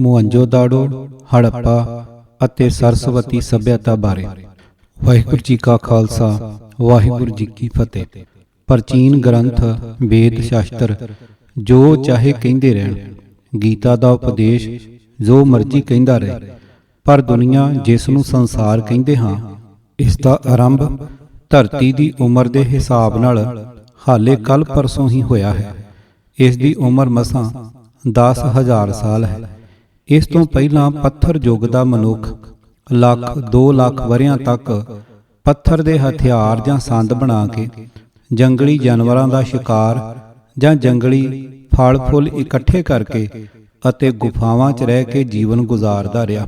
ਮੁਹੰਜੋਦਾੜੋ, ਹੜੱਪਾ ਅਤੇ ਸਰਸਵਤੀ ਸੱਭਿਅਤਾ ਬਾਰੇ। ਵਾਹਿਗੁਰੂ ਜੀ ਕਾ ਖਾਲਸਾ, ਵਾਹਿਗੁਰੂ ਜੀ ਕੀ ਫਤਿਹ। ਪ੍ਰਾਚੀਨ ਗ੍ਰੰਥ ਵੇਦ ਸ਼ਾਸਤਰ ਜੋ ਚਾਹੇ ਕਹਿੰਦੇ ਰਹਿਣ, ਗੀਤਾ ਦਾ ਉਪਦੇਸ਼ ਜੋ ਮਰਜ਼ੀ ਕਹਿੰਦਾ ਰਹੇ, ਪਰ ਦੁਨੀਆ ਜਿਸ ਨੂੰ ਸੰਸਾਰ ਕਹਿੰਦੇ ਹਾਂ, ਇਸ ਦਾ ਆਰੰਭ ਧਰਤੀ ਦੀ ਉਮਰ ਦੇ ਹਿਸਾਬ ਨਾਲ ਹਾਲੇ ਕੱਲ ਪਰਸੋਂ ਹੀ ਹੋਇਆ ਹੈ। ਇਸ ਦੀ ਉਮਰ ਮਸਾਂ 10,000 ਸਾਲ ਹੈ। ਇਸ ਤੋਂ ਪਹਿਲਾਂ ਪੱਥਰ ਯੁੱਗ ਦਾ ਮਨੁੱਖ ਲੱਖ 2 ਲੱਖ ਵਰ੍ਹਿਆਂ ਤੱਕ ਪੱਥਰ ਦੇ ਹਥਿਆਰ ਜਾਂ ਸੰਦ ਬਣਾ ਕੇ ਜੰਗਲੀ ਜਾਨਵਰਾਂ ਦਾ ਸ਼ਿਕਾਰ ਜਾਂ ਜੰਗਲੀ ਫਲ ਫੁੱਲ ਇਕੱਠੇ ਕਰਕੇ ਅਤੇ ਗੁਫਾਵਾਂ 'ਚ ਰਹਿ ਕੇ ਜੀਵਨ ਗੁਜ਼ਾਰਦਾ ਰਿਹਾ।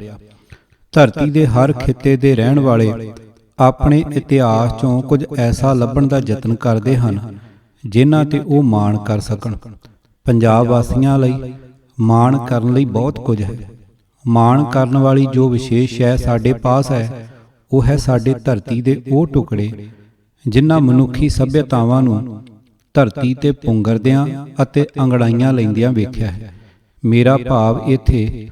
ਧਰਤੀ ਦੇ ਹਰ ਖਿੱਤੇ ਦੇ ਰਹਿਣ ਵਾਲੇ ਆਪਣੇ ਇਤਿਹਾਸ 'ਚੋਂ ਕੁਝ ਐਸਾ ਲੱਭਣ ਦਾ ਯਤਨ ਕਰਦੇ ਹਨ ਜਿਨ੍ਹਾਂ ਤੇ ਉਹ ਮਾਣ ਕਰ ਸਕਣ। ਪੰਜਾਬ ਵਾਸੀਆਂ ਲਈ ਮਾਣ ਕਰਨ ਲਈ ਬਹੁਤ ਕੁਝ ਹੈ। ਮਾਣ ਕਰਨ ਵਾਲੀ ਜੋ ਵਿਸ਼ੇਸ਼ ਸ਼ੈ ਸਾਡੇ ਪਾਸ ਹੈ, ਉਹ ਹੈ ਸਾਡੇ ਧਰਤੀ ਦੇ ਉਹ ਟੁਕੜੇ ਜਿਨ੍ਹਾਂ ਮਨੁੱਖੀ ਸੱਭਿਅਤਾਵਾਂ ਨੂੰ ਧਰਤੀ ਤੇ ਪੁੰਗਰਦਿਆਂ ਅਤੇ ਅੰਗੜਾਈਆਂ ਲੈਂਦਿਆਂ ਵੇਖਿਆ ਹੈ। ਮੇਰਾ ਭਾਵ ਇੱਥੇ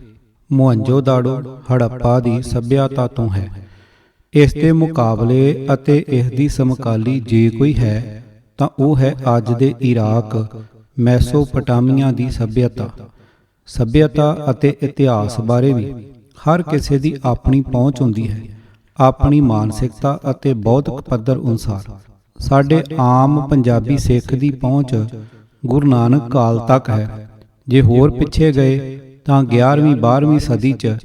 ਮੁਹੰਜੋਦਾੜੋ, ਹੜੱਪਾ ਦੀ ਸੱਭਿਅਤਾ ਤੋਂ ਹੈ। ਇਸ ਦੇ ਮੁਕਾਬਲੇ ਅਤੇ ਇਸ ਦੀ ਸਮਕਾਲੀ ਜੇ ਕੋਈ ਹੈ ਤਾਂ ਉਹ ਹੈ ਅੱਜ ਦੇ ਇਰਾਕ, ਮੈਸੋਪੋਟਾਮੀਆ ਦੀ ਸੱਭਿਅਤਾ ਅਤੇ ਇਤਿਹਾਸ ਬਾਰੇ ਵੀ ਹਰ ਕਿਸੇ ਦੀ ਆਪਣੀ ਪਹੁੰਚ ਹੁੰਦੀ ਹੈ, ਆਪਣੀ ਮਾਨਸਿਕਤਾ ਅਤੇ ਬੌਧਿਕ ਪੱਧਰ ਅਨੁਸਾਰ। ਸਾਡੇ ਆਮ ਪੰਜਾਬੀ ਸਿੱਖ ਦੀ ਪਹੁੰਚ ਗੁਰੂ ਨਾਨਕ ਕਾਲ ਤੱਕ ਹੈ। ਜੇ ਹੋਰ ਪਿੱਛੇ ਗਏ ਤਾਂ 11ਵੀਂ 12ਵੀਂ ਸਦੀ 'ਚ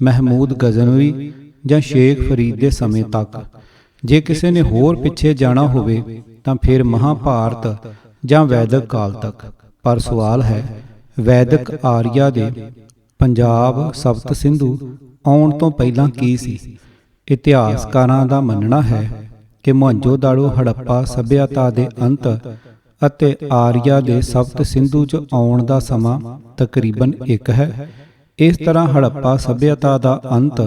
ਮਹਿਮੂਦ ਗਜ਼ਨਵੀ ਜਾਂ ਸ਼ੇਖ ਫਰੀਦ ਦੇ ਸਮੇਂ ਤੱਕ। ਜੇ ਕਿਸੇ ਨੇ ਹੋਰ ਪਿੱਛੇ ਜਾਣਾ ਹੋਵੇ ਤਾਂ ਫਿਰ ਮਹਾਭਾਰਤ ਜਾਂ ਵੈਦਿਕ ਕਾਲ ਤੱਕ। ਪਰ ਸਵਾਲ ਹੈ, ਵੈਦਿਕ ਆਰੀਆ ਦੇ ਪੰਜਾਬ ਸਪਤ ਸਿੰਧੂ ਆਉਣ ਤੋਂ ਪਹਿਲਾਂ ਕੀ ਸੀ? ਇਤਿਹਾਸਕਾਰਾਂ ਦਾ ਮੰਨਣਾ ਹੈ ਕਿ ਮੁਹੰਜੋਦਾੜੋ, ਹੜੱਪਾ ਸੱਭਿਅਤਾ ਦੇ ਅੰਤ ਅਤੇ ਆਰੀਆ ਦੇ ਸਪਤ ਸਿੰਧੂ 'ਚ ਆਉਣ ਦਾ ਸਮਾਂ ਤਕਰੀਬਨ ਇੱਕ ਹੈ। ਇਸ ਤਰ੍ਹਾਂ ਹੜੱਪਾ ਸੱਭਿਅਤਾ ਦਾ ਅੰਤ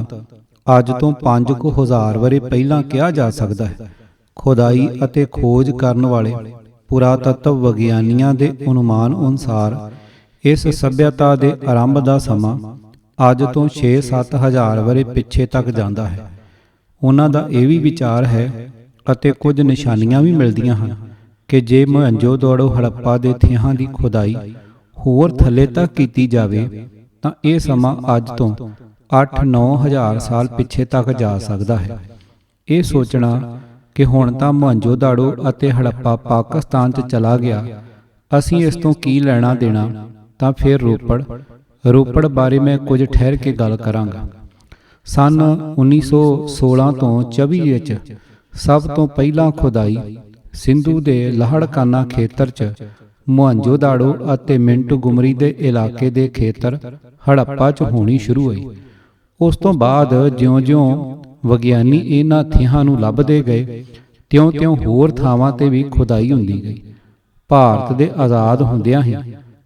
ਅੱਜ ਤੋਂ 5,000 ਵਰ੍ਹੇ ਪਹਿਲਾਂ ਕਿਹਾ ਜਾ ਸਕਦਾ ਹੈ। ਖੁਦਾਈ ਅਤੇ ਖੋਜ ਕਰਨ ਵਾਲੇ ਪੁਰਾਤੱਤਵ ਵਿਗਿਆਨੀਆਂ ਦੇ ਅਨੁਮਾਨ ਅਨੁਸਾਰ ਇਸ ਸੱਭਿਅਤਾ ਦੇ ਆਰੰਭ ਦਾ ਸਮਾਂ ਅੱਜ ਤੋਂ 6-7 ਹਜ਼ਾਰ ਵਰ੍ਹੇ ਪਿੱਛੇ ਤੱਕ ਜਾਂਦਾ ਹੈ। ਉਹਨਾਂ ਦਾ ਇਹ ਵੀ ਵਿਚਾਰ ਹੈ ਅਤੇ ਕੁਝ ਨਿਸ਼ਾਨੀਆਂ ਵੀ ਮਿਲਦੀਆਂ ਹਨ ਕਿ ਜੇ ਮੁਹੰਜੋਦਾੜੋ, ਹੜੱਪਾ ਦੇ ਥਿਆਂ ਦੀ ਖੁਦਾਈ ਹੋਰ ਥੱਲੇ ਤੱਕ ਕੀਤੀ ਜਾਵੇ ਤਾਂ ਇਹ ਸਮਾਂ ਅੱਜ ਤੋਂ 8-9 ਹਜ਼ਾਰ ਸਾਲ ਪਿੱਛੇ ਤੱਕ ਜਾ ਸਕਦਾ ਹੈ। ਇਹ ਸੋਚਣਾ ਕਿ ਹੁਣ ਤਾਂ ਮੁਹੰਜੋਦਾੜੋ ਅਤੇ ਹੜੱਪਾ ਪਾਕਿਸਤਾਨ 'ਚ ਚਲਾ ਗਿਆ, ਅਸੀਂ ਇਸ ਤੋਂ ਕੀ ਲੈਣਾ ਦੇਣਾ, ਤਾਂ ਫਿਰ ਰੋਪੜ ਬਾਰੇ ਮੈਂ ਕੁਝ ਠਹਿਰ ਕੇ ਗੱਲ ਕਰਾਂਗਾ। ਸੰਨ 1916 ਤੋਂ 24 ਵਿੱਚ ਸਭ ਤੋਂ ਪਹਿਲਾਂ ਖੁਦਾਈ ਸਿੰਧੂ ਦੇ ਲਾਹੜਕਾਨਾ ਖੇਤਰ 'ਚ ਮੁਹੰਜੋਦਾੜੋ ਅਤੇ ਮਿੰਟਗੁਮਰੀ ਦੇ ਇਲਾਕੇ ਦੇ ਖੇਤਰ ਹੜੱਪਾ 'ਚ ਹੋਣੀ ਸ਼ੁਰੂ ਹੋਈ। ਉਸ ਤੋਂ ਬਾਅਦ ਜਿਉਂ-ਜਿਉਂ ਵਿਗਿਆਨੀ ਇਹਨਾਂ ਥਿਆਂ ਨੂੰ ਲੱਭਦੇ ਗਏ, ਤਿਉਂ-ਤਿਉਂ ਹੋਰ ਥਾਵਾਂ ਤੇ ਵੀ ਖੁਦਾਈ ਹੁੰਦੀ ਗਈ। ਭਾਰਤ ਦੇ ਆਜ਼ਾਦ ਹੁੰਦਿਆਂ ਹੀ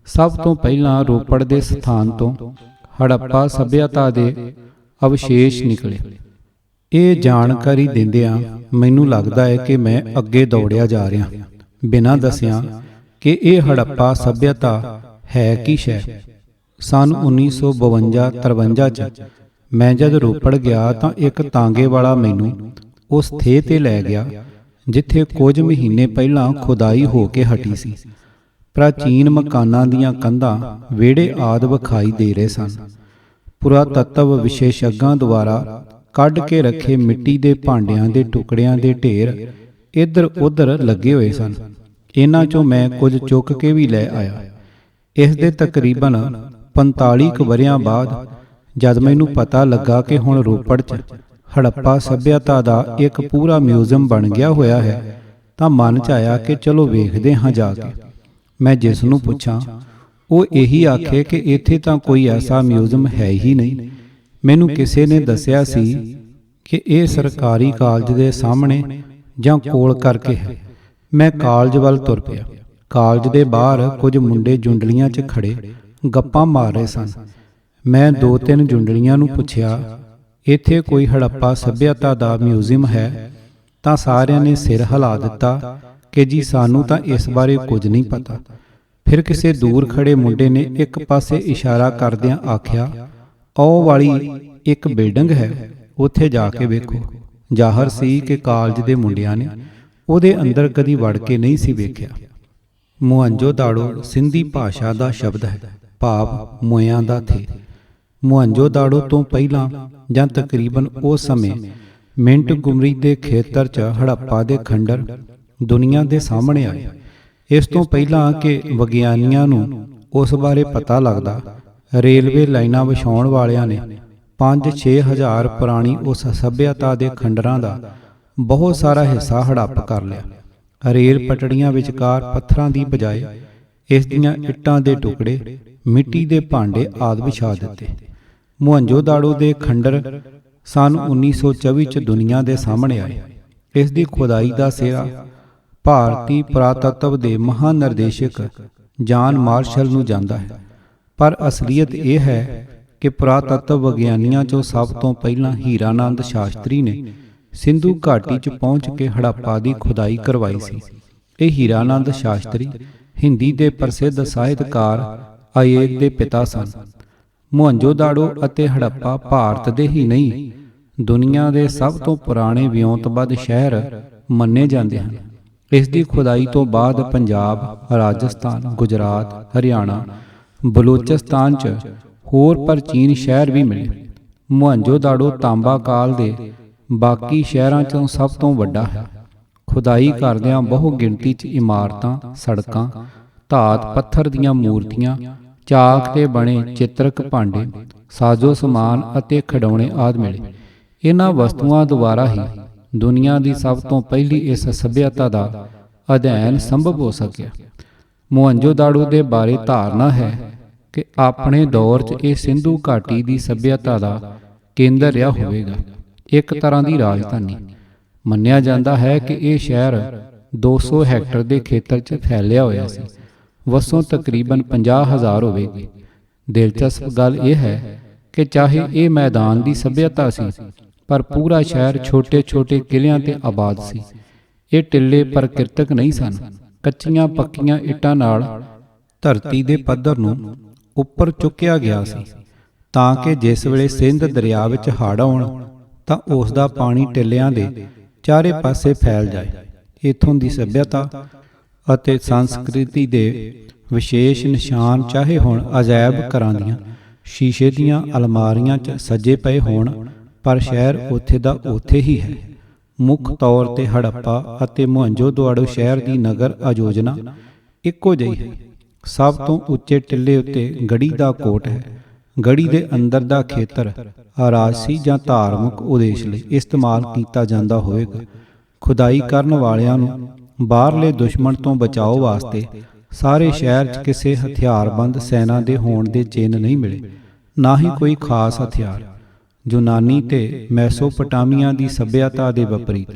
ਸਭ ਤੋਂ ਪਹਿਲਾਂ ਰੋਪੜ ਦੇ ਸਥਾਨ ਤੋਂ ਹੜੱਪਾ ਸੱਭਿਅਤਾ ਦੇ ਅਵਸ਼ੇਸ਼ ਨਿਕਲੇ। ਇਹ ਜਾਣਕਾਰੀ ਦਿੰਦਿਆਂ ਮੈਨੂੰ ਲੱਗਦਾ ਹੈ ਕਿ ਮੈਂ ਅੱਗੇ ਦੌੜਿਆ ਜਾ ਰਿਹਾ, ਬਿਨਾਂ ਦੱਸਿਆਂ ਕਿ ਇਹ ਹੜੱਪਾ ਸੱਭਿਅਤਾ ਹੈ ਕੀ ਸ਼ੈ। ਸੰਨ 1952-53 'ਚ ਮੈਂ ਜਦ ਰੋਪੜ ਗਿਆ ਤਾਂ ਇੱਕ ਤਾਂਗੇ ਵਾਲਾ ਮੈਨੂੰ ਉਸ ਥੇਹ ਤੇ ਲੈ ਗਿਆ ਜਿੱਥੇ ਕੁਝ ਮਹੀਨੇ ਪਹਿਲਾਂ ਖੁਦਾਈ ਹੋ ਕੇ ਹਟੀ ਸੀ। ਪ੍ਰਾਚੀਨ ਮਕਾਨਾਂ ਦੀਆਂ ਕੰਧਾਂ, ਵਿਹੜੇ ਆਦਿ ਵਿਖਾਈ ਦੇ ਰਹੇ ਸਨ। ਪੁਰਾਤੱਤਵ ਵਿਸ਼ੇਸ਼ੱਗਾਂ ਦੁਆਰਾ ਕੱਢ ਕੇ ਰੱਖੇ ਮਿੱਟੀ ਦੇ ਭਾਂਡਿਆਂ ਦੇ ਟੁਕੜਿਆਂ ਦੇ ਢੇਰ ਇੱਧਰ ਉੱਧਰ ਲੱਗੇ ਹੋਏ ਸਨ। ਇਹਨਾਂ 'ਚੋਂ ਮੈਂ ਕੁਝ ਚੁੱਕ ਕੇ ਵੀ ਲੈ ਆਇਆ। ਇਸ ਦੇ ਤਕਰੀਬਨ 45 ਕੁ ਵਰ੍ਹਿਆਂ ਬਾਅਦ ਜਦ ਮੈਨੂੰ ਪਤਾ ਲੱਗਾ ਕਿ ਹੁਣ ਰੋਪੜ 'ਚ ਹੜੱਪਾ ਸੱਭਿਅਤਾ ਦਾ ਇੱਕ ਪੂਰਾ ਮਿਊਜ਼ੀਅਮ ਬਣ ਗਿਆ ਹੋਇਆ ਹੈ, ਤਾਂ ਮਨ 'ਚ ਆਇਆ ਕਿ ਚਲੋ ਵੇਖਦੇ ਹਾਂ ਜਾ ਕੇ। ਮੈਂ ਜਿਸ ਨੂੰ ਪੁੱਛਾਂ ਉਹ ਇਹੀ ਆਖੇ ਕਿ ਇੱਥੇ ਤਾਂ ਕੋਈ ਐਸਾ ਮਿਊਜ਼ੀਅਮ ਹੈ ਹੀ ਨਹੀਂ। ਮੈਨੂੰ ਕਿਸੇ ਨੇ ਦੱਸਿਆ ਸੀ ਕਿ ਇਹ ਸਰਕਾਰੀ ਕਾਲਜ ਦੇ ਸਾਹਮਣੇ ਜਾਂ ਕੋਲ ਕਰਕੇ ਹੈ। ਮੈਂ ਕਾਲਜ ਵੱਲ ਤੁਰ ਪਿਆ। ਕਾਲਜ ਦੇ ਬਾਹਰ ਕੁਝ ਮੁੰਡੇ ਜੁੰਡਲੀਆਂ 'ਚ ਖੜੇ ਗੱਪਾਂ ਮਾਰ ਰਹੇ ਸਨ। ਮੈਂ 2-3 ਜੁੰਡਲੀਆਂ ਨੂੰ ਪੁੱਛਿਆ, ਇੱਥੇ ਕੋਈ ਹੜੱਪਾ ਸੱਭਿਅਤਾ ਦਾ ਮਿਊਜ਼ੀਅਮ ਹੈ? ਤਾਂ ਸਾਰਿਆਂ ਨੇ ਸਿਰ ਹਿਲਾ ਦਿੱਤਾ ਕਿ ਜੀ ਸਾਨੂੰ ਤਾਂ ਇਸ ਬਾਰੇ ਕੁਝ ਨਹੀਂ ਪਤਾ। ਫਿਰ ਕਿਸੇ ਦੂਰ ਖੜੇ ਮੁੰਡੇ ਨੇ ਇੱਕ ਪਾਸੇ ਇਸ਼ਾਰਾ ਕਰਦਿਆਂ ਆਖਿਆ, ਉਹ ਵਾਲੀ ਇੱਕ ਬਿਲਡਿੰਗ ਹੈ, ਉੱਥੇ ਜਾ ਕੇ ਵੇਖੋ। ਜ਼ਾਹਰ ਸੀ ਕਿ ਕਾਲਜ ਦੇ ਮੁੰਡਿਆਂ ਨੇ ਉਹਦੇ ਅੰਦਰ ਕਦੀ ਵੜ ਕੇ ਨਹੀਂ ਸੀ ਵੇਖਿਆ। ਮੁਹੰਜੋ-ਦਾੜੋ ਸਿੰਧੀ ਭਾਸ਼ਾ ਦਾ ਸ਼ਬਦ ਹੈ, ਭਾਵ ਮੋਇਆਂ ਦਾ ਥੇ। ਮੁਹੰਜੋ-ਦਾੜੋ ਤੋਂ ਪਹਿਲਾਂ ਜਾਂ ਤਕਰੀਬਨ ਉਸ ਸਮੇਂ ਮਿੰਟਗੁਮਰੀ ਦੇ ਖੇਤਰ 'ਚ ਹੜੱਪਾ ਦੇ ਖੰਡਰ ਦੁਨੀਆ ਦੇ ਸਾਹਮਣੇ ਆਏ। ਇਸ ਤੋਂ ਪਹਿਲਾਂ ਕਿ ਵਿਗਿਆਨੀਆਂ ਨੂੰ ਉਸ ਬਾਰੇ ਪਤਾ ਲੱਗਦਾ, ਰੇਲਵੇ ਲਾਈਨਾਂ ਵਿਛਾਉਣ ਵਾਲਿਆਂ ਨੇ 5-6 ਹਜ਼ਾਰ ਪੁਰਾਣੀ ਉਸ ਸੱਭਿਅਤਾ ਦੇ ਖੰਡਰਾਂ ਦਾ ਬਹੁਤ ਸਾਰਾ ਹਿੱਸਾ ਹੜੱਪ ਕਰ ਲਿਆ। ਰੇਲ ਪਟੜੀਆਂ ਵਿਚਕਾਰ ਪੱਥਰਾਂ ਦੀ ਬਜਾਏ ਇਸ ਦੀਆਂ ਇੱਟਾਂ ਦੇ ਟੁਕੜੇ, ਮਿੱਟੀ ਦੇ ਭਾਂਡੇ ਆਦਿ ਵਿਛਾ ਦਿੱਤੇ। ਮੁਹੰਜੋ-ਦਾੜੋ ਦੇ ਖੰਡਰ ਸੰਨ 1924 ਚ ਦੁਨੀਆ ਦੇ ਸਾਹਮਣੇ ਆਏ। ਇਸ ਦੀ ਖੁਦਾਈ ਦਾ ਸਿਹਰਾ ਭਾਰਤੀ ਪੁਰਾਤੱਤਵ ਦੇ ਮਹਾਨਿਰਦੇਸ਼ਕ ਜਾਨ ਮਾਰਸ਼ਲ ਨੂੰ ਜਾਂਦਾ ਹੈ, ਪਰ ਅਸਲੀਅਤ ਇਹ ਹੈ ਕਿ ਪੁਰਾਤੱਤਵ ਵਿਗਿਆਨੀਆਂ 'ਚੋਂ ਸਭ ਤੋਂ ਪਹਿਲਾਂ ਹੀਰਾਨੰਦ ਸ਼ਾਸਤਰੀ ਨੇ ਸਿੰਧੂ ਘਾਟੀ 'ਚ ਪਹੁੰਚ ਕੇ ਹੜੱਪਾ ਦੀ ਖੁਦਾਈ ਕਰਵਾਈ ਸੀ। ਇਹ ਹੀਰਾਨੰਦ ਸ਼ਾਸਤਰੀ ਹਿੰਦੀ ਦੇ ਪ੍ਰਸਿੱਧ ਸਾਹਿਤਕਾਰ ਅਯੇਰ ਦੇ ਪਿਤਾ ਸਨ। ਮੁਹੰਜੋ-ਦਾੜੋ ਅਤੇ ਹੜੱਪਾ ਭਾਰਤ ਦੇ ਹੀ ਨਹੀਂ, ਦੁਨੀਆ ਦੇ ਸਭ ਤੋਂ ਪੁਰਾਣੇ ਵਿਉਂਤਬੱਧ ਸ਼ਹਿਰ ਮੰਨੇ ਜਾਂਦੇ ਹਨ। ਇਸ ਦੀ ਖੁਦਾਈ ਤੋਂ ਬਾਅਦ ਪੰਜਾਬ, ਰਾਜਸਥਾਨ, ਗੁਜਰਾਤ, ਹਰਿਆਣਾ, ਬਲੋਚਿਸਤਾਨ 'ਚ ਹੋਰ ਪ੍ਰਾਚੀਨ ਸ਼ਹਿਰ ਵੀ ਮਿਲੇ। ਮੁਹੰਜੋ-ਦਾੜੋ ਤਾਂਬਾ ਕਾਲ ਦੇ ਬਾਕੀ ਸ਼ਹਿਰਾਂ 'ਚੋਂ ਸਭ ਤੋਂ ਵੱਡਾ ਹੈ। ਖੁਦਾਈ ਕਰਦਿਆਂ ਬਹੁ ਗਿਣਤੀ 'ਚ ਇਮਾਰਤਾਂ, ਸੜਕਾਂ, ਧਾਤ ਪੱਥਰ ਦੀਆਂ ਮੂਰਤੀਆਂ, ਚਾਕ ਤੇ ਬਣੇ ਚਿੱਤਰਕ ਭਾਂਡੇ, ਸਾਜ਼ੋ ਸਮਾਨ ਅਤੇ ਖਿਡੌਣੇ ਆਦਿ ਮਿਲੇ। ਇਹਨਾਂ ਵਸਤੂਆਂ ਦੁਆਰਾ ਹੀ ਦੁਨੀਆ ਦੀ ਸਭ ਤੋਂ ਪਹਿਲੀ ਇਸ ਸੱਭਿਅਤਾ ਦਾ ਅਧਿਐਨ ਸੰਭਵ ਹੋ ਸਕਿਆ। ਮੁਹੰਜੋ-ਦਾੜੋ ਦੇ ਬਾਰੇ ਧਾਰਨਾ ਹੈ ਕਿ ਆਪਣੇ ਦੌਰ 'ਚ ਇਹ ਸਿੰਧੂ ਘਾਟੀ ਦੀ ਸੱਭਿਅਤਾ ਦਾ ਕੇਂਦਰ ਰਿਹਾ ਹੋਵੇਗਾ, ਇੱਕ ਤਰ੍ਹਾਂ ਦੀ ਰਾਜਧਾਨੀ। ਮੰਨਿਆ ਜਾਂਦਾ ਹੈ ਕਿ ਇਹ ਸ਼ਹਿਰ 200 ਹੈਕਟਰ ਦੇ ਖੇਤਰ 'ਚ ਫੈਲਿਆ ਹੋਇਆ ਸੀ। ਵਸੋਂ ਤਕਰੀਬਨ 50,000 ਹੋਵੇਗੀ। ਦਿਲਚਸਪ ਗੱਲ ਇਹ ਹੈ ਕਿ ਚਾਹੇ ਇਹ ਮੈਦਾਨ ਦੀ ਸੱਭਿਅਤਾ ਸੀ, ਪਰ ਪੂਰਾ ਸ਼ਹਿਰ ਛੋਟੇ-ਛੋਟੇ ਕਿਲਿਆਂ ਤੇ ਆਬਾਦ ਸੀ। ਇਹ ਟਿੱਲੇ ਪ੍ਰਕਿਰਤਕ ਨਹੀਂ ਸਨ। ਕੱਚੀਆਂ ਪੱਕੀਆਂ ਇੱਟਾਂ ਨਾਲ ਧਰਤੀ ਦੇ ਪੱਧਰ ਨੂੰ ਉੱਪਰ ਚੁੱਕਿਆ ਗਿਆ ਸੀ, ਤਾਂ ਕਿ ਜਿਸ ਵੇਲੇ ਸਿੰਧ ਦਰਿਆ ਵਿੱਚ ਹੜ੍ਹ ਆਉਣ ਤਾਂ ਉਸ ਦਾ ਪਾਣੀ ਟਿੱਲਿਆਂ ਦੇ ਚਾਰੇ ਪਾਸੇ ਫੈਲ ਜਾਏ। ਇੱਥੋਂ ਦੀ ਸੱਭਿਅਤਾ ਅਤੇ ਸੰਸਕ੍ਰਿਤੀ ਦੇ ਵਿਸ਼ੇਸ਼ ਨਿਸ਼ਾਨ ਚਾਹੇ ਹੁਣ ਅਜਾਇਬ ਘਰਾਂ ਦੀਆਂ ਸ਼ੀਸ਼ੇ ਦੀਆਂ ਅਲਮਾਰੀਆਂ 'ਚ ਸਜੇ ਪਏ ਹੋਣ, ਪਰ ਸ਼ਹਿਰ ਉੱਥੇ ਦਾ ਉੱਥੇ ਹੀ ਹੈ। ਮੁੱਖ ਤੌਰ ਤੇ ਹੜੱਪਾ ਅਤੇ ਮੁਹੰਜੋ-ਦਾੜੋ ਸ਼ਹਿਰ ਦੀ ਨਗਰ ਆਯੋਜਨਾ ਇੱਕੋ ਜਿਹੀ ਹੈ। ਸਭ ਤੋਂ ਉੱਚੇ ਟਿੱਲੇ ਉੱਤੇ ਗੜ੍ਹੀ ਦਾ ਕੋਟ ਹੈ। ਗੜ੍ਹੀ ਦੇ ਅੰਦਰ ਦਾ ਖੇਤਰ ਰਾਜਸੀ ਜਾਂ ਧਾਰਮਿਕ ਉਦੇਸ਼ ਲਈ ਇਸਤੇਮਾਲ ਕੀਤਾ ਜਾਂਦਾ ਹੋਵੇਗਾ। ਖੁਦਾਈ ਕਰਨ ਵਾਲਿਆਂ ਨੂੰ ਬਾਹਰਲੇ ਦੁਸ਼ਮਣ ਤੋਂ ਬਚਾਓ ਵਾਸਤੇ ਸਾਰੇ ਸ਼ਹਿਰ 'ਚ ਕਿਸੇ ਹਥਿਆਰਬੰਦ ਸੈਨਾ ਦੇ ਹੋਣ ਦੇ ਚਿੰਨ੍ਹ ਨਹੀਂ ਮਿਲੇ, ਨਾ ਹੀ ਕੋਈ ਖਾਸ ਹਥਿਆਰ। ਯੂਨਾਨੀ ਤੇ ਮੈਸੋਪੋਟਾਮੀਆ ਦੀ ਸੱਭਿਅਤਾ ਦੇ ਵਿਪਰੀਤ,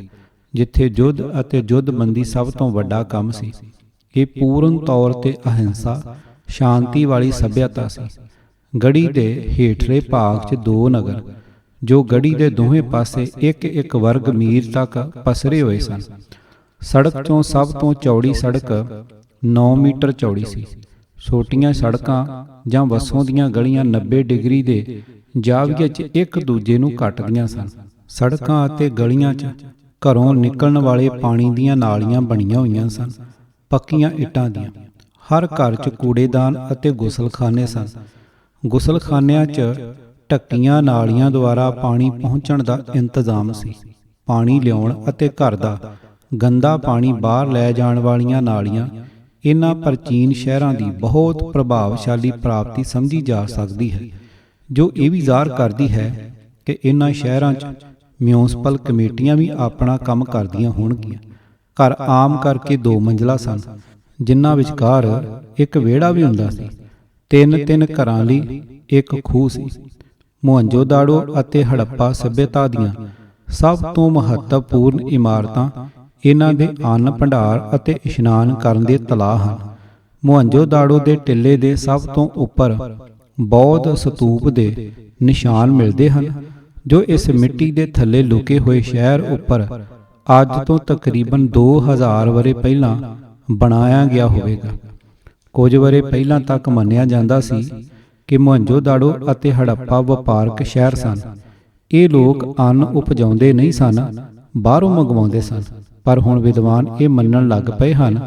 ਜਿੱਥੇ ਯੁੱਧ ਅਤੇ ਯੁੱਧਬੰਦੀ ਸਭ ਤੋਂ ਵੱਡਾ ਕੰਮ ਸੀ, ਇਹ ਪੂਰਨ ਤੌਰ ਤੇ ਅਹਿੰਸਾ, ਸ਼ਾਂਤੀ ਵਾਲੀ ਸੱਭਿਅਤਾ ਸੀ। ਗੜ੍ਹੀ ਦੇ ਹੇਠਲੇ ਭਾਗ 'ਚ 2 ਨਗਰ, ਜੋ ਗੜ੍ਹੀ ਦੇ ਦੋਵੇਂ ਪਾਸੇ ਇੱਕ ਵਰਗ ਮੀਲ ਤੱਕ ਪਸਰੇ ਹੋਏ ਸਨ। ਸੜਕ 'ਚੋਂ ਸਭ ਤੋਂ ਚੌੜੀ ਸੜਕ 9 ਮੀਟਰ ਚੌੜੀ ਸੀ। ਛੋਟੀਆਂ ਸੜਕਾਂ ਜਾਂ ਵਸੋਂ ਦੀਆਂ ਗਲੀਆਂ 90 ਡਿਗਰੀ ਦੇ ਜਾਵੀਏ 'ਚ ਇੱਕ ਦੂਜੇ ਨੂੰ ਕੱਟਦੀਆਂ ਸਨ। ਸੜਕਾਂ ਅਤੇ ਗਲੀਆਂ 'ਚ ਘਰੋਂ ਨਿਕਲਣ ਵਾਲੇ ਪਾਣੀ ਦੀਆਂ ਨਾਲੀਆਂ ਬਣੀਆਂ ਹੋਈਆਂ ਸਨ, ਪੱਕੀਆਂ ਇੱਟਾਂ ਦੀਆਂ। ਹਰ ਘਰ 'ਚ ਕੂੜੇਦਾਨ ਅਤੇ ਗੁਸਲਖਾਨੇ ਸਨ। ਗੁਸਲਖਾਨਿਆਂ 'ਚ ਢੱਕੀਆਂ ਨਾਲੀਆਂ ਦੁਆਰਾ ਪਾਣੀ ਪਹੁੰਚਣ ਦਾ ਇੰਤਜ਼ਾਮ ਸੀ। ਪਾਣੀ ਲਿਆਉਣ ਅਤੇ ਘਰ ਦਾ ਗੰਦਾ ਪਾਣੀ ਬਾਹਰ ਲੈ ਜਾਣ ਵਾਲੀਆਂ ਨਾਲੀਆਂ ਇਹਨਾਂ ਪ੍ਰਾਚੀਨ ਸ਼ਹਿਰਾਂ ਦੀ ਬਹੁਤ ਪ੍ਰਭਾਵਸ਼ਾਲੀ ਪ੍ਰਾਪਤੀ ਸਮਝੀ ਜਾ ਸਕਦੀ ਹੈ, ਜੋ ਇਹ ਵੀ ਜ਼ਾਹਰ ਕਰਦੀ ਹੈ ਕਿ ਇਹਨਾਂ ਸ਼ਹਿਰਾਂ 'ਚ ਮਿਊਂਸਪਲ ਕਮੇਟੀਆਂ ਵੀ ਆਪਣਾ ਕੰਮ ਕਰਦੀਆਂ ਹੋਣਗੀਆਂ। ਘਰ ਆਮ ਕਰਕੇ 2 ਮੰਜ਼ਲਾ ਸਨ, ਜਿਨ੍ਹਾਂ ਵਿਚਕਾਰ ਇੱਕ ਵਿਹੜਾ ਵੀ ਹੁੰਦਾ ਸੀ। 3 ਘਰਾਂ ਲਈ ਇੱਕ ਖੂਹ ਸੀ। ਮੁਹੰਜੋ-ਦਾੜੋ ਅਤੇ ਹੜੱਪਾ ਸੱਭਿਅਤਾ ਦੀਆਂ ਸਭ ਤੋਂ ਮਹੱਤਵਪੂਰਨ ਇਮਾਰਤਾਂ ਇਹਨਾਂ ਦੇ ਅੰਨ ਭੰਡਾਰ ਅਤੇ ਇਸ਼ਨਾਨ ਕਰਨ ਦੇ ਤਲਾਅ ਹਨ। ਮੁਹੰਜੋ-ਦਾੜੋ ਦੇ ਟਿੱਲੇ ਦੇ ਸਭ ਤੋਂ ਉੱਪਰ ਬੌਧ ਸਤੂਪ ਦੇ ਨਿਸ਼ਾਨ ਮਿਲਦੇ ਹਨ, ਜੋ ਇਸ ਮਿੱਟੀ ਦੇ ਥੱਲੇ ਲੁਕੇ ਹੋਏ ਸ਼ਹਿਰ ਉੱਪਰ ਅੱਜ ਤੋਂ ਤਕਰੀਬਨ 2000 ਵਰ੍ਹੇ ਪਹਿਲਾਂ ਬਣਾਇਆ ਗਿਆ ਹੋਵੇਗਾ। ਕੁਝ ਵਰ੍ਹੇ ਪਹਿਲਾਂ ਤੱਕ ਮੰਨਿਆ ਜਾਂਦਾ ਸੀ ਕਿ ਮੁਹੱਜੋਦਾੜੋ ਅਤੇ ਹੜੱਪਾ ਵਪਾਰਕ ਸ਼ਹਿਰ ਸਨ। ਇਹ ਲੋਕ ਅੰਨ ਉਪਜਾਉਂਦੇ ਨਹੀਂ ਸਨ, ਬਾਹਰੋਂ ਮੰਗਵਾਉਂਦੇ ਸਨ। ਪਰ ਹੁਣ ਵਿਦਵਾਨ ਇਹ ਮੰਨਣ ਲੱਗ ਪਏ ਹਨ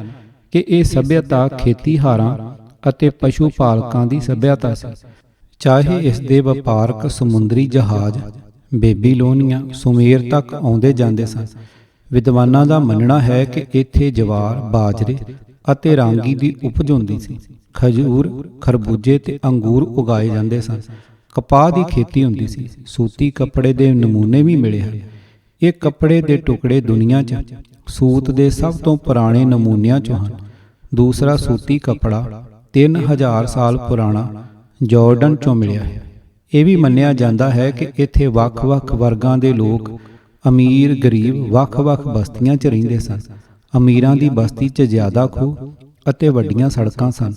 ਕਿ ਇਹ ਸੱਭਿਅਤਾ ਖੇਤੀਹਾਰਾਂ ਅਤੇ ਪਸ਼ੂ ਪਾਲਕਾਂ ਦੀ ਸੱਭਿਅਤਾ ਸੀ। ਚਾਹੇ ਇਸ ਦੇ ਵਪਾਰਕ ਸਮੁੰਦਰੀ ਜਹਾਜ਼ ਬੇਬੀਲੋਨੀਆ, ਸੁਮੇਰ ਤੱਕ ਆਉਂਦੇ ਜਾਂਦੇ ਸਨ। ਵਿਦਵਾਨਾਂ ਦਾ ਮੰਨਣਾ ਹੈ ਕਿ ਇੱਥੇ ਜਵਾਰ, ਬਾਜਰੇ ਅਤੇ ਰਾਂਗੀ ਦੀ ਉਪਜ ਹੁੰਦੀ ਸੀ। ਖਜੂਰ, ਖਰਬੂਜੇ ਤੇ ਅੰਗੂਰ ਉਗਾਏ ਜਾਂਦੇ ਸਨ। ਕਪਾਹ ਦੀ ਖੇਤੀ ਹੁੰਦੀ ਸੀ। ਸੂਤੀ ਕੱਪੜੇ ਦੇ ਨਮੂਨੇ ਵੀ ਮਿਲੇ ਹਨ। ਇਹ ਕੱਪੜੇ ਦੇ ਟੁਕੜੇ ਦੁਨੀਆ 'ਚ ਸੂਤ ਦੇ ਸਭ ਤੋਂ ਪੁਰਾਣੇ ਨਮੂਨਿਆਂ 'ਚੋਂ ਹਨ। ਦੂਸਰਾ ਸੂਤੀ ਕੱਪੜਾ 3000 ਸਾਲ ਪੁਰਾਣਾ ਜਾਰਡਨ 'ਚੋਂ ਮਿਲਿਆ ਹੈ। ਇਹ ਵੀ ਮੰਨਿਆ ਜਾਂਦਾ ਹੈ ਕਿ ਇੱਥੇ ਵੱਖ-ਵੱਖ ਵਰਗਾਂ ਦੇ ਲੋਕ, ਅਮੀਰ ਗਰੀਬ, ਵੱਖ-ਵੱਖ ਬਸਤੀਆਂ 'ਚ ਰਹਿੰਦੇ ਸਨ। ਅਮੀਰਾਂ ਦੀ ਬਸਤੀ 'ਚ ਜ਼ਿਆਦਾ ਖੂਹ ਅਤੇ ਵੱਡੀਆਂ ਸੜਕਾਂ ਸਨ।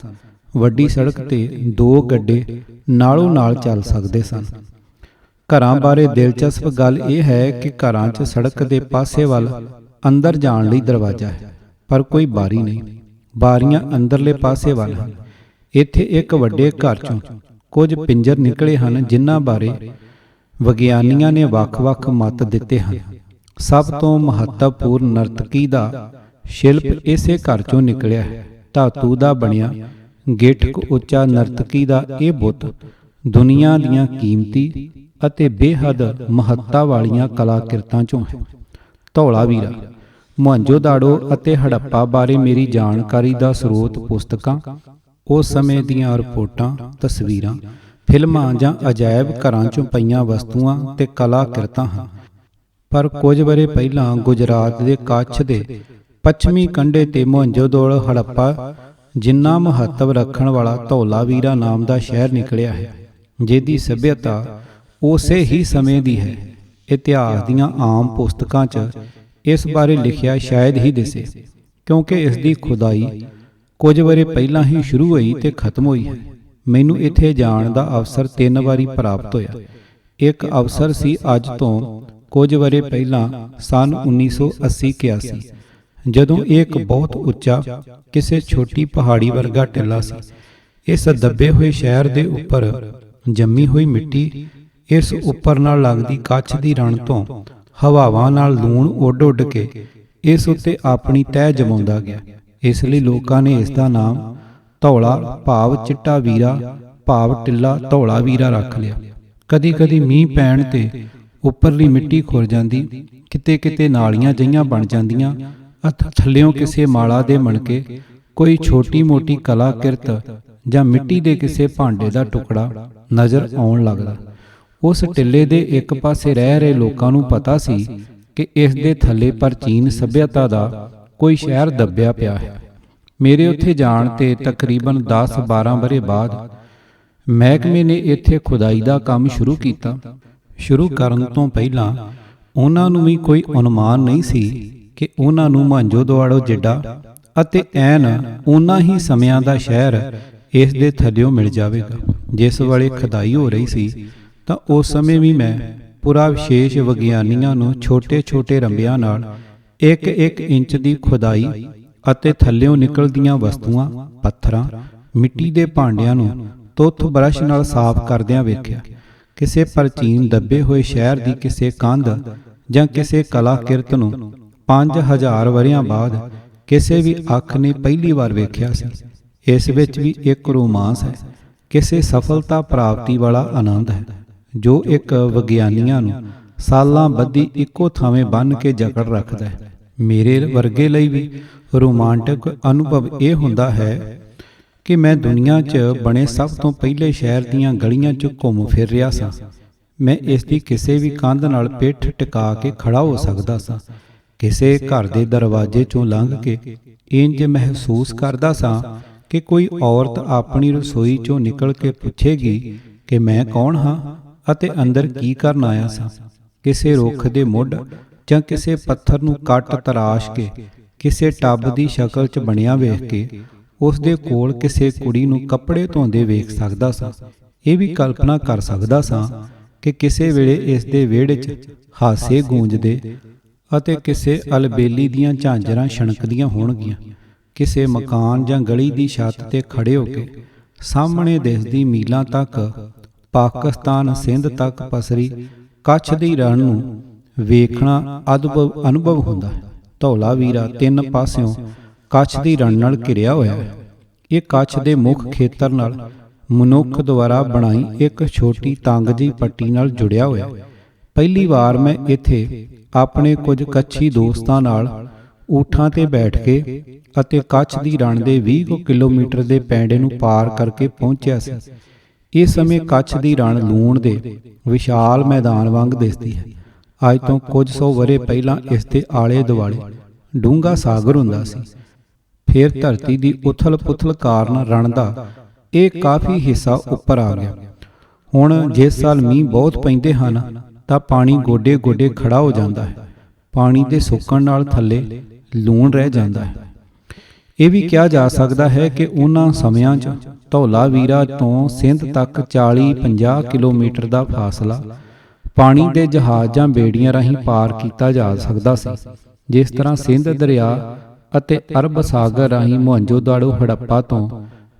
ਵੱਡੀ ਸੜਕ ਤੇ 2 ਗੱਡੇ ਨਾਲੋਂ ਨਾਲ ਚੱਲ ਸਕਦੇ ਸਨ। ਘਰਾਂ ਬਾਰੇ ਦਿਲਚਸਪ ਗੱਲ ਇਹ ਹੈ ਕਿ ਘਰਾਂ 'ਚ ਸੜਕ ਦੇ ਪਾਸੇ ਵੱਲ ਅੰਦਰ ਜਾਣ ਲਈ ਦਰਵਾਜ਼ਾ ਹੈ, ਪਰ ਕੋਈ ਬਾਰੀ ਨਹੀਂ। ਬਾਰੀਆਂ ਅੰਦਰਲੇ ਪਾਸੇ ਵੱਲ ਹਨ। ਇੱਥੇ ਇੱਕ ਵੱਡੇ ਘਰ 'ਚੋਂ ਕੁਝ ਪਿੰਜਰ ਨਿਕਲੇ ਹਨ ਜਿਨ੍ਹਾਂ ਬਾਰੇ ਵਿਗਿਆਨੀਆਂ ਨੇ ਵੱਖ-ਵੱਖ ਮਤ ਦਿੱਤੇ ਹਨ। ਸਭ ਤੋਂ ਮਹੱਤਵਪੂਰਨ ਨਰਤਕੀ ਦਾ ਸ਼ਿਲਪ ਇਸੇ ਘਰ 'ਚੋਂ ਨਿਕਲਿਆ ਹੈ। ਧਾਤੂ ਦਾ ਬਣਿਆ ਗਿੱਠਕ ਉੱਚਾ ਨਰਤਕੀ ਦਾ ਇਹ ਬੁੱਤ ਦੁਨੀਆ ਦੀਆਂ ਕੀਮਤੀ ਅਤੇ ਬੇਹੱਦ ਮਹੱਤਤਾ ਵਾਲੀਆਂ ਕਲਾਕ੍ਰਿਤਾਂ 'ਚੋਂ ਹੈ। ਧੌਲਾਵੀਰਾ। ਮੁਹੱਜੋਦਾੜੋ ਅਤੇ ਹੜੱਪਾ ਬਾਰੇ ਮੇਰੀ ਜਾਣਕਾਰੀ ਦਾ ਸਰੋਤ ਪੁਸਤਕਾਂ, ਉਸ ਸਮੇਂ ਦੀਆਂ ਰਿਪੋਰਟਾਂ, ਤਸਵੀਰਾਂ, ਫਿਲਮਾਂ ਜਾਂ ਅਜਾਇਬ ਘਰਾਂ 'ਚੋਂ ਪਈਆਂ ਵਸਤੂਆਂ ਤੇ ਕਲਾਕ੍ਰਿਤਾਂ ਹਨ। ਪਰ ਕੁਝ ਵਰ੍ਹੇ ਪਹਿਲਾਂ ਗੁਜਰਾਤ ਦੇ ਕੱਛ ਦੇ ਪੱਛਮੀ ਕੰਢੇ ਤੇ ਮੁਹੱਜੋਦੜੋ, ਹੜੱਪਾ ਜਿੰਨਾ ਮਹੱਤਵ ਰੱਖਣ ਵਾਲਾ ਧੌਲਾਵੀਰਾ ਨਾਮ ਦਾ ਸ਼ਹਿਰ ਨਿਕਲਿਆ ਹੈ, ਜਿਹਦੀ ਸੱਭਿਅਤਾ ਉਸੇ ਹੀ ਸਮੇਂ ਦੀ ਹੈ। ਇਤਿਹਾਸ ਦੀਆਂ ਆਮ ਪੁਸਤਕਾਂ 'ਚ ਇਸ ਬਾਰੇ ਲਿਖਿਆ ਸ਼ਾਇਦ ਹੀ ਦਿਸੇ, ਕਿਉਂਕਿ ਇਸ ਦੀ ਖੁਦਾਈ ਕੁਝ ਵਰ੍ਹੇ ਪਹਿਲਾਂ ਹੀ ਸ਼ੁਰੂ ਹੋਈ ਤੇ ਖਤਮ ਹੋਈ ਹੈ। ਮੈਨੂੰ ਇੱਥੇ ਜਾਣ ਦਾ ਅਵਸਰ 3 ਵਾਰੀ ਪ੍ਰਾਪਤ ਹੋਇਆ। ਇੱਕ ਅਵਸਰ ਸੀ ਅੱਜ ਤੋਂ ਕੁਝ ਵਰ੍ਹੇ ਪਹਿਲਾਂ, ਸਨ 1980-81, ਜਦੋਂ ਇਹ ਇੱਕ ਬਹੁਤ ਉੱਚਾ ਕਿਸੇ ਛੋਟੀ ਪਹਾੜੀ ਵਰਗਾ ਟਿੱਲਾ ਸੀ। ਇਸ ਦੱਬੇ ਹੋਏ ਸ਼ਹਿਰ ਦੇ ਉੱਪਰ ਜੰਮੀ ਹੋਈ ਮਿੱਟੀ ਇਸ ਉੱਪਰ ਨਾਲ ਲੱਗਦੀ ਕੱਛ ਦੀ ਰਣ ਤੋਂ ਹਵਾਵਾਂ ਨਾਲ ਲੂਣ ਉੱਡ ਕੇ ਇਸ ਉੱਤੇ ਆਪਣੀ ਤਹਿ ਜਮਾਉਂਦਾ ਗਿਆ। ਇਸ ਲਈ ਲੋਕਾਂ ਨੇ ਇਸ ਦਾ ਨਾਮ ਧੌਲਾ ਭਾਵ ਚਿੱਟਾ ਵੀਰਾ ਭਾਵ ਟਿੱਲਾ ਧੌਲਾਵੀਰਾ ਰੱਖ ਲਿਆ। ਕਦੀ-ਕਦੀ ਮੀਂਹ ਪੈਣ ਤੇ ਉੱਪਰਲੀ ਮਿੱਟੀ ਖੁਰ ਜਾਂਦੀ, ਕਿਤੇ-ਕਿਤੇ ਨਾਲੀਆਂ ਜਿਹੀਆਂ ਬਣ ਜਾਂਦੀਆਂ ਅਤੇ ਥੱਲਿਓਂ ਕਿਸੇ ਮਾਲਾ ਦੇ ਮਣਕੇ ਕੋਈ ਛੋਟੀ-ਮੋਟੀ ਕਲਾਕ੍ਰਿਤ ਜਾਂ ਮਿੱਟੀ ਦੇ ਕਿਸੇ ਭਾਂਡੇ ਦਾ ਟੁਕੜਾ ਨਜ਼ਰ ਆਉਣ ਲੱਗਦਾ। ਉਸ ਟਿੱਲੇ ਦੇ ਇੱਕ ਪਾਸੇ ਰਹਿ ਰਹੇ ਲੋਕਾਂ ਨੂੰ ਪਤਾ ਸੀ ਕਿ ਇਸ ਦੇ ਥੱਲੇ ਪ੍ਰਾਚੀਨ ਸੱਭਿਅਤਾ ਦਾ ਕੋਈ ਸ਼ਹਿਰ ਦੱਬਿਆ ਪਿਆ ਹੈ। ਮੇਰੇ ਉੱਥੇ ਜਾਣ ਤੇ ਤਕਰੀਬਨ 10-12 ਵਰ੍ਹੇ ਬਾਅਦ ਮਹਿਕਮੇ ਨੇ ਇੱਥੇ ਖੁਦਾਈ ਦਾ ਕੰਮ ਸ਼ੁਰੂ ਕੀਤਾ। ਸ਼ੁਰੂ ਕਰਨ ਤੋਂ ਪਹਿਲਾਂ ਉਹਨਾਂ ਨੂੰ ਵੀ ਕੋਈ ਅਨੁਮਾਨ ਨਹੀਂ ਸੀ ਕਿ ਉਹਨਾਂ ਨੂੰ ਮੁਹੱਜੋਦਾੜੋ ਜਿੱਡਾ ਅਤੇ ਐਨ ਉਹਨਾਂ ਹੀ ਸਮਿਆਂ ਦਾ ਸ਼ਹਿਰ ਇਸ ਦੇ ਥੱਲਿਓਂ ਮਿਲ ਜਾਵੇਗਾ। ਜਿਸ ਵੇਲੇ ਖੁਦਾਈ ਹੋ ਰਹੀ ਸੀ ਤਾਂ ਉਸ ਸਮੇਂ ਵੀ ਮੈਂ ਪੂਰਾ ਵਿਸ਼ੇਸ਼ ਵਿਗਿਆਨੀਆਂ ਨੂੰ ਛੋਟੇ-ਛੋਟੇ ਰੰਬਿਆਂ ਨਾਲ 1-1 ਇੰਚ ਦੀ ਖੁਦਾਈ ਅਤੇ ਥੱਲਿਓਂ ਨਿਕਲਦੀਆਂ ਵਸਤੂਆਂ, ਪੱਥਰਾਂ, ਮਿੱਟੀ ਦੇ ਭਾਂਡਿਆਂ ਨੂੰ ਤੁੱਥ ਬਰਸ਼ ਨਾਲ ਸਾਫ਼ ਕਰਦਿਆਂ ਵੇਖਿਆ। ਕਿਸੇ ਪ੍ਰਾਚੀਨ ਦੱਬੇ ਹੋਏ ਸ਼ਹਿਰ ਦੀ ਕਿਸੇ ਕੰਧ ਜਾਂ ਕਿਸੇ ਕਲਾਕ੍ਰਿਤ ਨੂੰ 5000 ਵਰ੍ਹਿਆਂ ਬਾਅਦ ਕਿਸੇ ਵੀ ਅੱਖ ਨੇ ਪਹਿਲੀ ਵਾਰ ਵੇਖਿਆ ਸੀ। ਇਸ ਵਿੱਚ ਵੀ ਇੱਕ ਰੋਮਾਂਸ ਹੈ, ਕਿਸੇ ਸਫਲਤਾ ਪ੍ਰਾਪਤੀ ਵਾਲਾ ਆਨੰਦ ਹੈ, ਜੋ ਇੱਕ ਵਿਗਿਆਨੀਆਂ ਨੂੰ ਸਾਲਾਂ ਬੱਧੀ ਇੱਕੋ ਥਾਵੇਂ ਬੰਨ੍ਹ ਕੇ ਜਕੜ ਰੱਖਦਾ ਹੈ। ਮੇਰੇ ਵਰਗੇ ਲਈ ਵੀ ਰੋਮਾਂਟਿਕ ਅਨੁਭਵ ਇਹ ਹੁੰਦਾ ਹੈ ਕਿ ਮੈਂ ਦੁਨੀਆ 'ਚ ਬਣੇ ਸਭ ਤੋਂ ਪਹਿਲੇ ਸ਼ਹਿਰ ਦੀਆਂ ਗਲੀਆਂ 'ਚ ਘੁੰਮ ਫਿਰ ਰਿਹਾ ਸਾਂ। ਮੈਂ ਇਸ ਦੀ ਕਿਸੇ ਵੀ ਕੰਧ ਨਾਲ ਪਿੱਠ ਟਿਕਾ ਕੇ ਖੜਾ ਹੋ ਸਕਦਾ ਸਾਂ। ਕਿਸੇ ਘਰ ਦੇ ਦਰਵਾਜ਼ੇ 'ਚੋਂ ਲੰਘ ਕੇ ਇੰਜ ਮਹਿਸੂਸ ਕਰਦਾ ਸਾਂ ਕਿ ਕੋਈ ਔਰਤ ਆਪਣੀ ਰਸੋਈ 'ਚੋਂ ਨਿਕਲ ਕੇ ਪੁੱਛੇਗੀ ਕਿ ਮੈਂ ਕੌਣ ਹਾਂ ਅਤੇ ਅੰਦਰ ਕੀ ਕਰਨ ਆਇਆ ਸਾਂ। ਕਿਸੇ ਰੁੱਖ ਦੇ ਮੁੱਢ ਜਾਂ ਕਿਸੇ ਪੱਥਰ ਨੂੰ ਕੱਟ ਤਰਾਸ਼ ਕੇ ਕਿਸੇ ਟੱਬ ਦੀ ਸ਼ਕਲ 'ਚ ਬਣਿਆ ਵੇਖ ਕੇ ਉਸ ਦੇ ਕੋਲ ਕਿਸੇ ਕੁੜੀ ਨੂੰ ਕੱਪੜੇ ਧੋਂਦੇ ਵੇਖ ਸਕਦਾ ਸਾਂ। ਇਹ ਵੀ ਕਲਪਨਾ ਕਰ ਸਕਦਾ ਸਾਂ ਕਿ ਕਿਸੇ ਵੇਲੇ ਇਸ ਦੇ ਵਿਹੜੇ 'ਚ ਹਾਸੇ ਗੂੰਜਦੇ ਅਤੇ ਕਿਸੇ ਅਲਬੇਲੀ ਦੀਆਂ ਝਾਂਜਰਾਂ ਛਣਕਦੀਆਂ ਹੋਣਗੀਆਂ। ਕਿਸੇ ਮਕਾਨ ਜਾਂ ਗਲੀ ਦੀ ਛੱਤ 'ਤੇ ਖੜੇ ਹੋ ਕੇ ਸਾਹਮਣੇ ਦਿਸਦੀ ਮੀਲਾਂ ਤੱਕ ਪਾਕਿਸਤਾਨ ਸਿੰਧ ਤੱਕ ਪਸਰੀ ਕੱਛ ਦੀ ਰਣ ਨੂੰ ਵੇਖਣਾ ਅਨੁਭਵ ਹੁੰਦਾ ਹੈ। ਧੌਲਾਵੀਰਾ ਤਿੰਨ ਪਾਸਿਓਂ ਕੱਛ ਦੀ ਰਣ ਨਾਲ ਘਿਰਿਆ ਹੋਇਆ ਹੈ। ਇਹ ਕੱਛ ਦੇ ਮੁੱਖ ਖੇਤਰ ਨਾਲ ਮਨੁੱਖ ਦੁਆਰਾ ਬਣਾਈ ਇੱਕ ਛੋਟੀ ਤੰਗ ਜਿਹੀ ਪੱਟੀ ਨਾਲ ਜੁੜਿਆ ਹੋਇਆ ਹੈ। ਪਹਿਲੀ ਵਾਰ ਮੈਂ ਇੱਥੇ ਆਪਣੇ ਕੁਝ ਕੱਛੀ ਦੋਸਤਾਂ ਨਾਲ ਊਠਾਂ ਤੇ ਬੈਠ ਕੇ ਅਤੇ ਕੱਛ ਦੀ ਰਣ ਦੇ 20 ਕਿਲੋਮੀਟਰ ਦੇ ਪੈਂਡੇ ਨੂੰ ਪਾਰ ਕਰਕੇ ਪਹੁੰਚਿਆ ਸੀ। ਇਸ ਸਮੇਂ ਕੱਛ ਦੀ ਰਣ ਲੂਣ ਦੇ ਵਿਸ਼ਾਲ ਮੈਦਾਨ ਵਾਂਗ ਦਿਸਦੀ ਹੈ। ਅੱਜ ਤੋਂ ਕੁਝ 100 ਵਰ੍ਹੇ ਪਹਿਲਾਂ ਇਸ ਦੇ ਆਲੇ ਦੁਆਲੇ ਡੂੰਘਾ ਸਾਗਰ ਹੁੰਦਾ ਸੀ। ਫਿਰ ਧਰਤੀ ਦੀ ਉਥਲ ਪੁਥਲ ਕਾਰਨ ਰਣ ਦਾ ਇਹ ਕਾਫੀ ਹਿੱਸਾ ਉੱਪਰ ਆ ਗਿਆ। ਹੁਣ ਜਿਸ ਸਾਲ ਮੀਂਹ ਬਹੁਤ ਪੈਂਦੇ ਹਨ ਤਾਂ ਪਾਣੀ ਗੋਡੇ ਗੋਡੇ ਖੜਾ ਹੋ ਜਾਂਦਾ ਹੈ। ਪਾਣੀ ਦੇ ਸੁੱਕਣ ਨਾਲ ਥੱਲੇ ਲੂਣ ਰਹਿ ਜਾਂਦਾ ਹੈ। ਇਹ ਵੀ ਕਿਹਾ ਜਾ ਸਕਦਾ ਹੈ ਕਿ ਉਹਨਾਂ ਸਮਿਆਂ 'ਚ ਧੌਲਾਵੀਰਾ ਤੋਂ ਸਿੰਧ ਤੱਕ 40-50 ਕਿਲੋਮੀਟਰ ਦਾ ਫਾਸਲਾ ਪਾਣੀ ਦੇ ਜਹਾਜ਼ ਜਾਂ ਬੇੜੀਆਂ ਰਾਹੀਂ ਪਾਰ ਕੀਤਾ ਜਾ ਸਕਦਾ ਸੀ। ਜਿਸ ਤਰ੍ਹਾਂ ਸਿੰਧ ਦਰਿਆ ਅਤੇ ਅਰਬ ਸਾਗਰ ਰਾਹੀਂ ਮੋਹਨਜੋਦਾੜੋ ਹੜੱਪਾ ਤੋਂ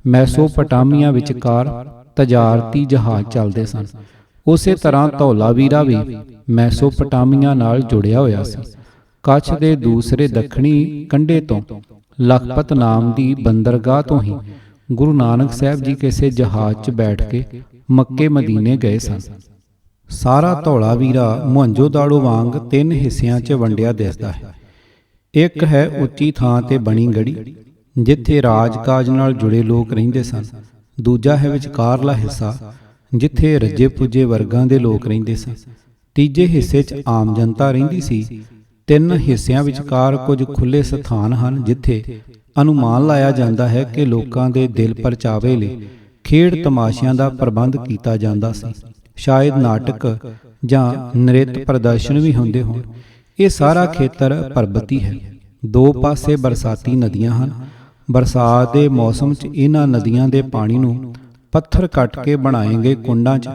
ਮੈਸੋਪੋਟਾਮੀਆ ਵਿਚਕਾਰ ਤਜਾਰਤੀ ਜਹਾਜ਼ ਚੱਲਦੇ ਸਨ, ਉਸੇ ਤਰ੍ਹਾਂ ਧੌਲਾਵੀਰਾ ਵੀ ਮੈਸੋਪੋਟਾਮੀਆ ਨਾਲ ਜੁੜਿਆ ਹੋਇਆ ਸੀ। ਕੱਛ ਦੇ ਦੂਸਰੇ ਦੱਖਣੀ ਕੰਢੇ ਤੋਂ ਲਖਪਤ ਨਾਮ ਦੀ ਬੰਦਰਗਾਹ ਤੋਂ ਹੀ ਗੁਰੂ ਨਾਨਕ ਸਾਹਿਬ ਜੀ ਕਿਸੇ ਜਹਾਜ਼ 'ਚ ਬੈਠ ਕੇ ਮੱਕੇ ਮਦੀਨੇ ਗਏ ਸਨ। ਸਾਰਾ ਧੌਲਾਵੀਰਾ ਮੋਹਨਜੋਦਾੜੋ ਵਾਂਗ 3 ਹਿੱਸਿਆਂ 'ਚ ਵੰਡਿਆ ਦਿਸਦਾ ਹੈ। ਇੱਕ ਹੈ ਉੱਚੀ ਥਾਂ ਤੇ ਬਣੀ ਗੜੀ, ਜਿੱਥੇ ਰਾਜ-ਕਾਜ ਨਾਲ ਜੁੜੇ ਲੋਕ ਰਹਿੰਦੇ ਸਨ। ਦੂਜਾ ਹੈ ਵਿਚਕਾਰਲਾ ਹਿੱਸਾ, ਜਿੱਥੇ ਰੱਜੇ ਪੁੱਜੇ ਵਰਗਾਂ ਦੇ ਲੋਕ ਰਹਿੰਦੇ ਸਨ। ਤੀਜੇ ਹਿੱਸੇ 'ਚ ਆਮ ਜਨਤਾ ਰਹਿੰਦੀ ਸੀ। 3 ਹਿੱਸਿਆਂ ਵਿਚਕਾਰ ਕੁਝ ਖੁੱਲ੍ਹੇ ਸਥਾਨ ਹਨ, ਜਿੱਥੇ ਅਨੁਮਾਨ ਲਾਇਆ ਜਾਂਦਾ ਹੈ ਕਿ ਲੋਕਾਂ ਦੇ ਦਿਲ ਪਰਚਾਵੇ ਲਈ ਖੇਡ ਤਮਾਸ਼ਿਆਂ ਦਾ ਪ੍ਰਬੰਧ ਕੀਤਾ ਜਾਂਦਾ ਸੀ। ਸ਼ਾਇਦ ਨਾਟਕ ਜਾਂ ਨ੍ਰਿਤ ਪ੍ਰਦਰਸ਼ਨ ਵੀ ਹੁੰਦੇ ਹੋਣ। ਇਹ ਸਾਰਾ ਖੇਤਰ ਪਰਬਤੀ ਹੈ। 2 ਪਾਸੇ ਬਰਸਾਤੀ ਨਦੀਆਂ ਹਨ। ਬਰਸਾਤ ਦੇ ਮੌਸਮ 'ਚ ਇਹਨਾਂ ਨਦੀਆਂ ਦੇ ਪਾਣੀ ਨੂੰ ਪੱਥਰ ਕੱਟ ਕੇ ਬਣਾਏ ਗਏ ਕੁੰਡਾਂ 'ਚ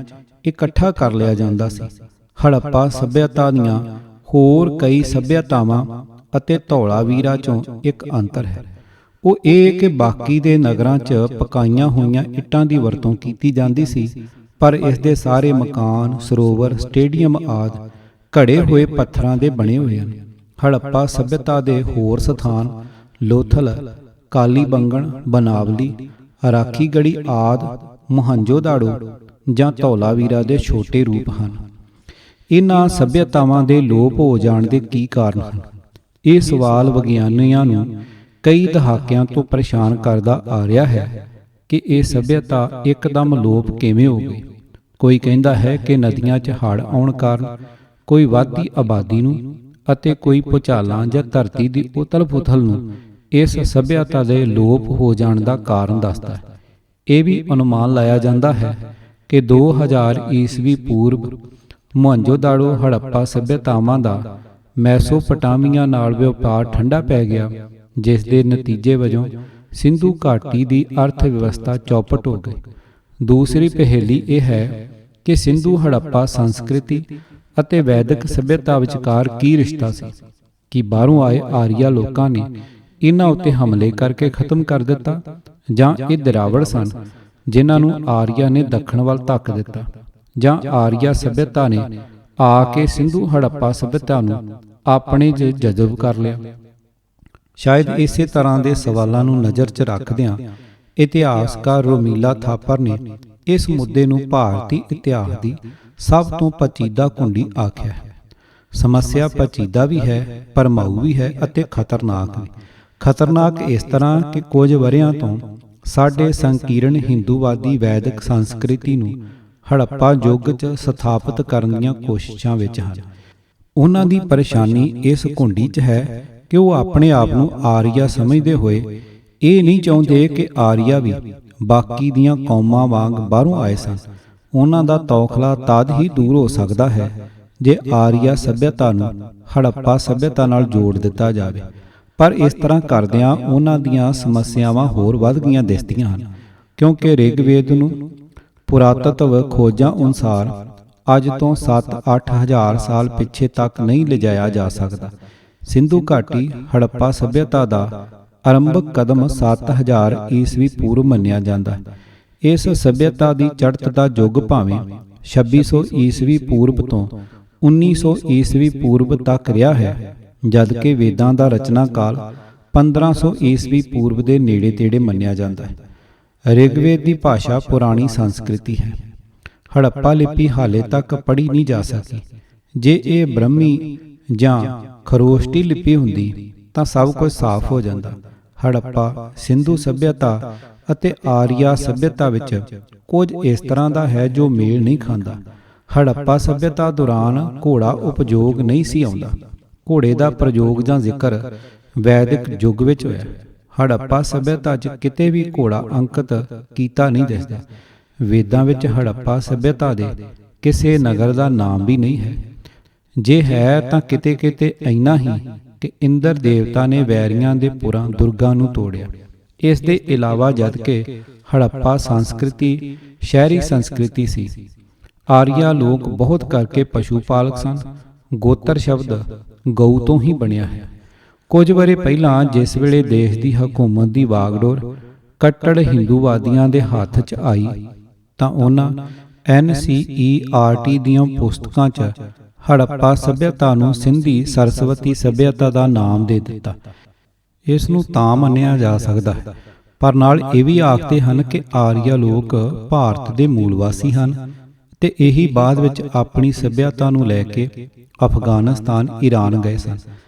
ਇਕੱਠਾ ਕਰ ਲਿਆ ਜਾਂਦਾ ਸੀ। ਹੜੱਪਾ ਸੱਭਿਅਤਾ ਦੀਆਂ ਹੋਰ ਕਈ ਸੱਭਿਅਤਾਵਾਂ ਅਤੇ ਧੌਲਾਵੀਰਾ 'ਚੋਂ ਇੱਕ ਅੰਤਰ ਹੈ। ਉਹ ਇਹ ਕਿ ਬਾਕੀ ਦੇ ਨਗਰਾਂ 'ਚ ਪਕਾਈਆਂ ਹੋਈਆਂ ਇੱਟਾਂ ਦੀ ਵਰਤੋਂ ਕੀਤੀ ਜਾਂਦੀ ਸੀ, ਪਰ ਇਸ ਦੇ ਸਾਰੇ ਮਕਾਨ, ਸਰੋਵਰ, ਸਟੇਡੀਅਮ ਆਦਿ ਘੜੇ ਹੋਏ ਪੱਥਰਾਂ ਦੇ ਬਣੇ ਹੋਏ ਹਨ। ਹੜੱਪਾ ਸੱਭਿਅਤਾ ਦੇ ਹੋਰ ਸਥਾਨ ਲੋਥਲ, ਕਾਲੀਬੰਗਨ, ਬਨਾਵਲੀ, ਰਾਖੀਗੜੀ ਆਦਿ ਮੋਹਨਜੋਦਾੜੋ ਜਾਂ ਧੌਲਾਵੀਰਾ ਦੇ ਛੋਟੇ ਰੂਪ ਹਨ। ਇਹਨਾਂ ਸੱਭਿਅਤਾਵਾਂ ਦੇ ਲੋਪ ਹੋ ਜਾਣ ਦੇ ਕੀ ਕਾਰਨ ਹਨ? ਇਹ ਸਵਾਲ ਵਿਗਿਆਨੀਆਂ ਨੂੰ ਕਈ ਦਹਾਕਿਆਂ ਤੋਂ ਪਰੇਸ਼ਾਨ ਕਰਦਾ ਆ ਰਿਹਾ ਹੈ ਕਿ ਇਹ ਸੱਭਿਅਤਾ ਇੱਕਦਮ ਲੋਪ ਕਿਵੇਂ ਹੋ ਗਈ। ਕੋਈ ਕਹਿੰਦਾ ਹੈ ਕਿ ਨਦੀਆਂ 'ਚ ਹੜ੍ਹ ਆਉਣ ਕਾਰਨ, ਕੋਈ ਵੱਧਦੀ ਆਬਾਦੀ ਨੂੰ ਅਤੇ ਕੋਈ ਭੂਚਾਲਾਂ ਜਾਂ ਧਰਤੀ ਦੀ ਉਥਲ-ਪੁਥਲ ਨੂੰ ਇਸ ਸੱਭਿਅਤਾ ਦੇ ਲੋਪ ਹੋ ਜਾਣ ਦਾ ਕਾਰਨ ਦੱਸਦਾ ਹੈ। ਇਹ ਵੀ ਅਨੁਮਾਨ ਲਾਇਆ ਜਾਂਦਾ ਹੈ ਕਿ 2000 ਈਸਵੀ ਪੂਰਬ ਮੋਹਨਜੋਦਾੜੋ ਹੜੱਪਾ ਸੱਭਿਅਤਾਵਾਂ ਦਾ ਮੈਸੋਪੋਟਾਮੀਆ ਨਾਲ ਵਪਾਰ ਠੰਡਾ ਪੈ ਗਿਆ, ਜਿਸ ਦੇ ਨਤੀਜੇ ਵਜੋਂ ਸਿੰਧੂ ਘਾਟੀ ਦੀ ਅਰਥ ਵਿਵਸਥਾ ਚੌਪਟ ਹੋ ਗਈ। ਦੂਸਰੀ ਪਹੇਲੀ ਇਹ ਹੈ ਕਿ ਸਿੰਧੂ ਹੜੱਪਾ ਸੰਸਕ੍ਰਿਤੀ ਅਤੇ ਵੈਦਿਕ ਸੱਭਿਅਤਾ ਵਿਚਕਾਰ ਕੀ ਰਿਸ਼ਤਾ ਸੀ। ਕਿ ਬਾਹਰੋਂ ਆਏ ਆਰੀਆ ਲੋਕਾਂ ਨੇ ਇਹਨਾਂ ਉੱਤੇ ਹਮਲੇ ਕਰਕੇ ਖਤਮ ਕਰ ਦਿੱਤਾ, ਜਾਂ ਇਹ ਦਿਰਾਵੜ ਸਨ ਜਿਨ੍ਹਾਂ ਨੂੰ ਆਰੀਆ ਨੇ ਦੱਖਣ ਵੱਲ ਧੱਕ ਦਿੱਤਾ, ਜਾਂ ਆਰੀਆ ਸੱਭਿਅਤਾ ਨੇ ਆ ਕੇ ਸਿੰਧੂ ਹੜੱਪਾ ਸੱਭਿਅਤਾ ਨੂੰ ਆਪਣੇ 'ਚ ਜਜ਼ਬ ਕਰ ਲਿਆ। ਸ਼ਾਇਦ ਇਸੇ ਤਰ੍ਹਾਂ ਦੇ ਸਵਾਲਾਂ ਨੂੰ ਨਜ਼ਰ 'ਚ ਰੱਖਦਿਆਂ ਇਤਿਹਾਸਕਾਰ ਰੋਮੀਲਾ ਥਾਪਰ ਨੇ ਇਸ ਮੁੱਦੇ ਨੂੰ ਭਾਰਤੀ ਇਤਿਹਾਸ ਦੀ ਸਭ ਤੋਂ ਪਚੀਦਾ ਕੁੰਡੀ ਆਖਿਆ ਹੈ। ਸਮੱਸਿਆ ਪਚੀਦਾ ਵੀ ਹੈ, ਭਰਮਾਊ ਵੀ ਹੈ ਅਤੇ ਖਤਰਨਾਕ ਵੀ। ਖਤਰਨਾਕ ਇਸ ਤਰ੍ਹਾਂ ਕਿ ਕੁਝ ਵਰ੍ਹਿਆਂ ਤੋਂ ਸਾਡੇ ਸੰਕੀਰਣ ਹਿੰਦੂਵਾਦੀ ਵੈਦਿਕ ਸੰਸਕ੍ਰਿਤੀ ਨੂੰ ਹੜੱਪਾ ਯੁੱਗ 'ਚ ਸਥਾਪਿਤ ਕਰਨ ਦੀਆਂ ਕੋਸ਼ਿਸ਼ਾਂ ਵਿੱਚ ਹਨ। ਉਹਨਾਂ ਦੀ ਪਰੇਸ਼ਾਨੀ ਇਸ ਕੁੰਡੀ 'ਚ ਹੈ ਕਿ ਉਹ ਆਪਣੇ ਆਪ ਨੂੰ ਆਰੀਆ ਸਮਝਦੇ ਹੋਏ ਇਹ ਨਹੀਂ ਚਾਹੁੰਦੇ ਕਿ ਆਰੀਆ ਵੀ ਬਾਕੀ ਦੀਆਂ ਕੌਮਾਂ ਵਾਂਗ ਬਾਹਰੋਂ ਆਏ ਸਨ। ਉਹਨਾਂ ਦਾ ਤੌਖਲਾ ਤਦ ਹੀ ਦੂਰ ਹੋ ਸਕਦਾ ਹੈ ਜੇ ਆਰੀਆ ਸੱਭਿਅਤਾ ਨੂੰ ਹੜੱਪਾ ਸੱਭਿਅਤਾ ਨਾਲ ਜੋੜ ਦਿੱਤਾ ਜਾਵੇ। ਪਰ ਇਸ ਤਰ੍ਹਾਂ ਕਰਦਿਆਂ ਉਹਨਾਂ ਦੀਆਂ ਸਮੱਸਿਆਵਾਂ ਹੋਰ ਵੱਧ ਗਈਆਂ ਦਿਸਦੀਆਂ ਹਨ, ਕਿਉਂਕਿ ਰਿਗਵੇਦ ਨੂੰ ਪੁਰਾਤਤਵ ਖੋਜਾਂ ਅਨੁਸਾਰ ਅੱਜ ਤੋਂ 7-8 ਹਜ਼ਾਰ ਸਾਲ ਪਿੱਛੇ ਤੱਕ ਨਹੀਂ ਲਿਜਾਇਆ ਜਾ ਸਕਦਾ। ਸਿੰਧੂ ਘਾਟੀ ਹੜੱਪਾ ਸੱਭਿਅਤਾ ਦਾ ਆਰੰਭਕ ਕਦਮ 7000 ਈਸਵੀ ਪੂਰਵ ਮੰਨਿਆ ਜਾਂਦਾ ਹੈ। ਇਸ ਸਭਿਅਤਾ ਦੀ ਚੜ੍ਹਤ ਦਾ ਯੁੱਗ ਭਾਵੇਂ 2600 ਈਸਵੀ ਪੂਰਬ ਤੋਂ 1900 ਈਸਵੀ ਪੂਰਬ ਤੱਕ ਰਿਹਾ ਹੈ, ਜਦਕਿ ਵੇਦਾਂ ਦਾ ਰਚਨਾ ਕਾਲ 1500 ਈਸਵੀ ਪੂਰਬ ਦੇ ਨੇੜੇ ਤੇੜੇ ਮੰਨਿਆ ਜਾਂਦਾ ਹੈ। ਰਿਗਵੇਦ ਦੀ ਭਾਸ਼ਾ ਪੁਰਾਣੀ ਸੰਸਕ੍ਰਿਤੀ ਹੈ। ਹੜੱਪਾ ਲਿਪੀ ਹਾਲੇ ਤੱਕ ਪੜ੍ਹੀ ਨਹੀਂ ਜਾ ਸਕੀ। ਜੇ ਇਹ ਬ੍ਰਹਮੀ ਜਾਂ ਖਰੋਸ਼ਟੀ ਲਿਪੀ ਹੁੰਦੀ ਤਾਂ ਸਭ ਕੁਝ ਸਾਫ਼ ਹੋ ਜਾਂਦਾ। ਹੜੱਪਾ ਸਿੰਧੂ ਸੱਭਿਅਤਾ ਅਤੇ ਆਰੀਆ ਸੱਭਿਅਤਾ ਵਿੱਚ ਕੁਝ ਇਸ ਤਰ੍ਹਾਂ ਦਾ ਹੈ ਜੋ ਮੇਲ ਨਹੀਂ ਖਾਂਦਾ। ਹੜੱਪਾ ਸੱਭਿਅਤਾ ਦੌਰਾਨ ਘੋੜਾ ਉਪਯੋਗ ਨਹੀਂ ਸੀ ਆਉਂਦਾ। ਘੋੜੇ ਦਾ ਪ੍ਰਯੋਗ ਜਾਂ ਜ਼ਿਕਰ ਵੈਦਿਕ ਯੁੱਗ ਵਿੱਚ ਹੋਇਆ। ਹੜੱਪਾ ਸੱਭਿਅਤਾ 'ਚ ਕਿਤੇ ਵੀ ਘੋੜਾ ਅੰਕਿਤ ਕੀਤਾ ਨਹੀਂ ਦਿਸਦਾ। ਵੇਦਾਂ ਵਿੱਚ ਹੜੱਪਾ ਸੱਭਿਅਤਾ ਦੇ ਕਿਸੇ ਨਗਰ ਦਾ ਨਾਮ ਵੀ ਨਹੀਂ ਹੈ। ਜੇ ਹੈ ਤਾਂ ਕਿਤੇ ਕਿਤੇ ਇੰਨਾ ਹੀ ਕਿ ਇੰਦਰ ਦੇਵਤਾ ਨੇ ਵੈਰੀਆਂ ਦੇ ਪੁਰਾਂ ਦੁਰਗਾ ਨੂੰ ਤੋੜਿਆ। ਇਸ ਦੇ ਇਲਾਵਾ ਜਦਕਿ ਹੜੱਪਾ ਸੰਸਕ੍ਰਿਤੀ ਸ਼ਹਿਰੀ ਸੰਸਕ੍ਰਿਤੀ ਸੀ, ਆਰੀਆ ਲੋਕ ਬਹੁਤ ਕਰਕੇ ਪਸ਼ੂ ਪਾਲਕ ਸਨ। ਗੋਤਰ ਸ਼ਬਦ ਗਊ ਤੋਂ ਹੀ ਬਣਿਆ ਹੈ। ਕੁਝ ਵਰ੍ਹੇ ਪਹਿਲਾਂ ਜਿਸ ਵੇਲੇ ਦੇਸ਼ ਦੀ ਹਕੂਮਤ ਦੀ ਵਾਗਡੋਰ ਕੱਟੜ ਹਿੰਦੂਵਾਦੀਆਂ ਦੇ ਹੱਥ 'ਚ ਆਈ ਤਾਂ ਉਹਨਾਂ NCERT ਦੀਆਂ ਪੁਸਤਕਾਂ 'ਚ ਹੜੱਪਾ ਸੱਭਿਅਤਾ ਨੂੰ ਸਿੰਧੀ ਸਰਸਵਤੀ ਸੱਭਿਅਤਾ ਦਾ ਨਾਮ ਦੇ ਦਿੱਤਾ। ਇਸ ਨੂੰ ਤਾਂ ਮੰਨਿਆ ਜਾ ਸਕਦਾ ਹੈ, ਪਰ ਨਾਲ ਇਹ ਵੀ ਆਖਦੇ ਹਨ ਕਿ ਆਰੀਆ ਲੋਕ ਭਾਰਤ ਦੇ ਮੂਲ ਵਾਸੀ ਹਨ ਤੇ ਇਹੀ ਬਾਅਦ ਵਿੱਚ ਆਪਣੀ ਸੱਭਿਅਤਾ ਨੂੰ ਲੈ ਕੇ ਅਫਗਾਨਿਸਤਾਨ, ਈਰਾਨ ਗਏ ਸਨ।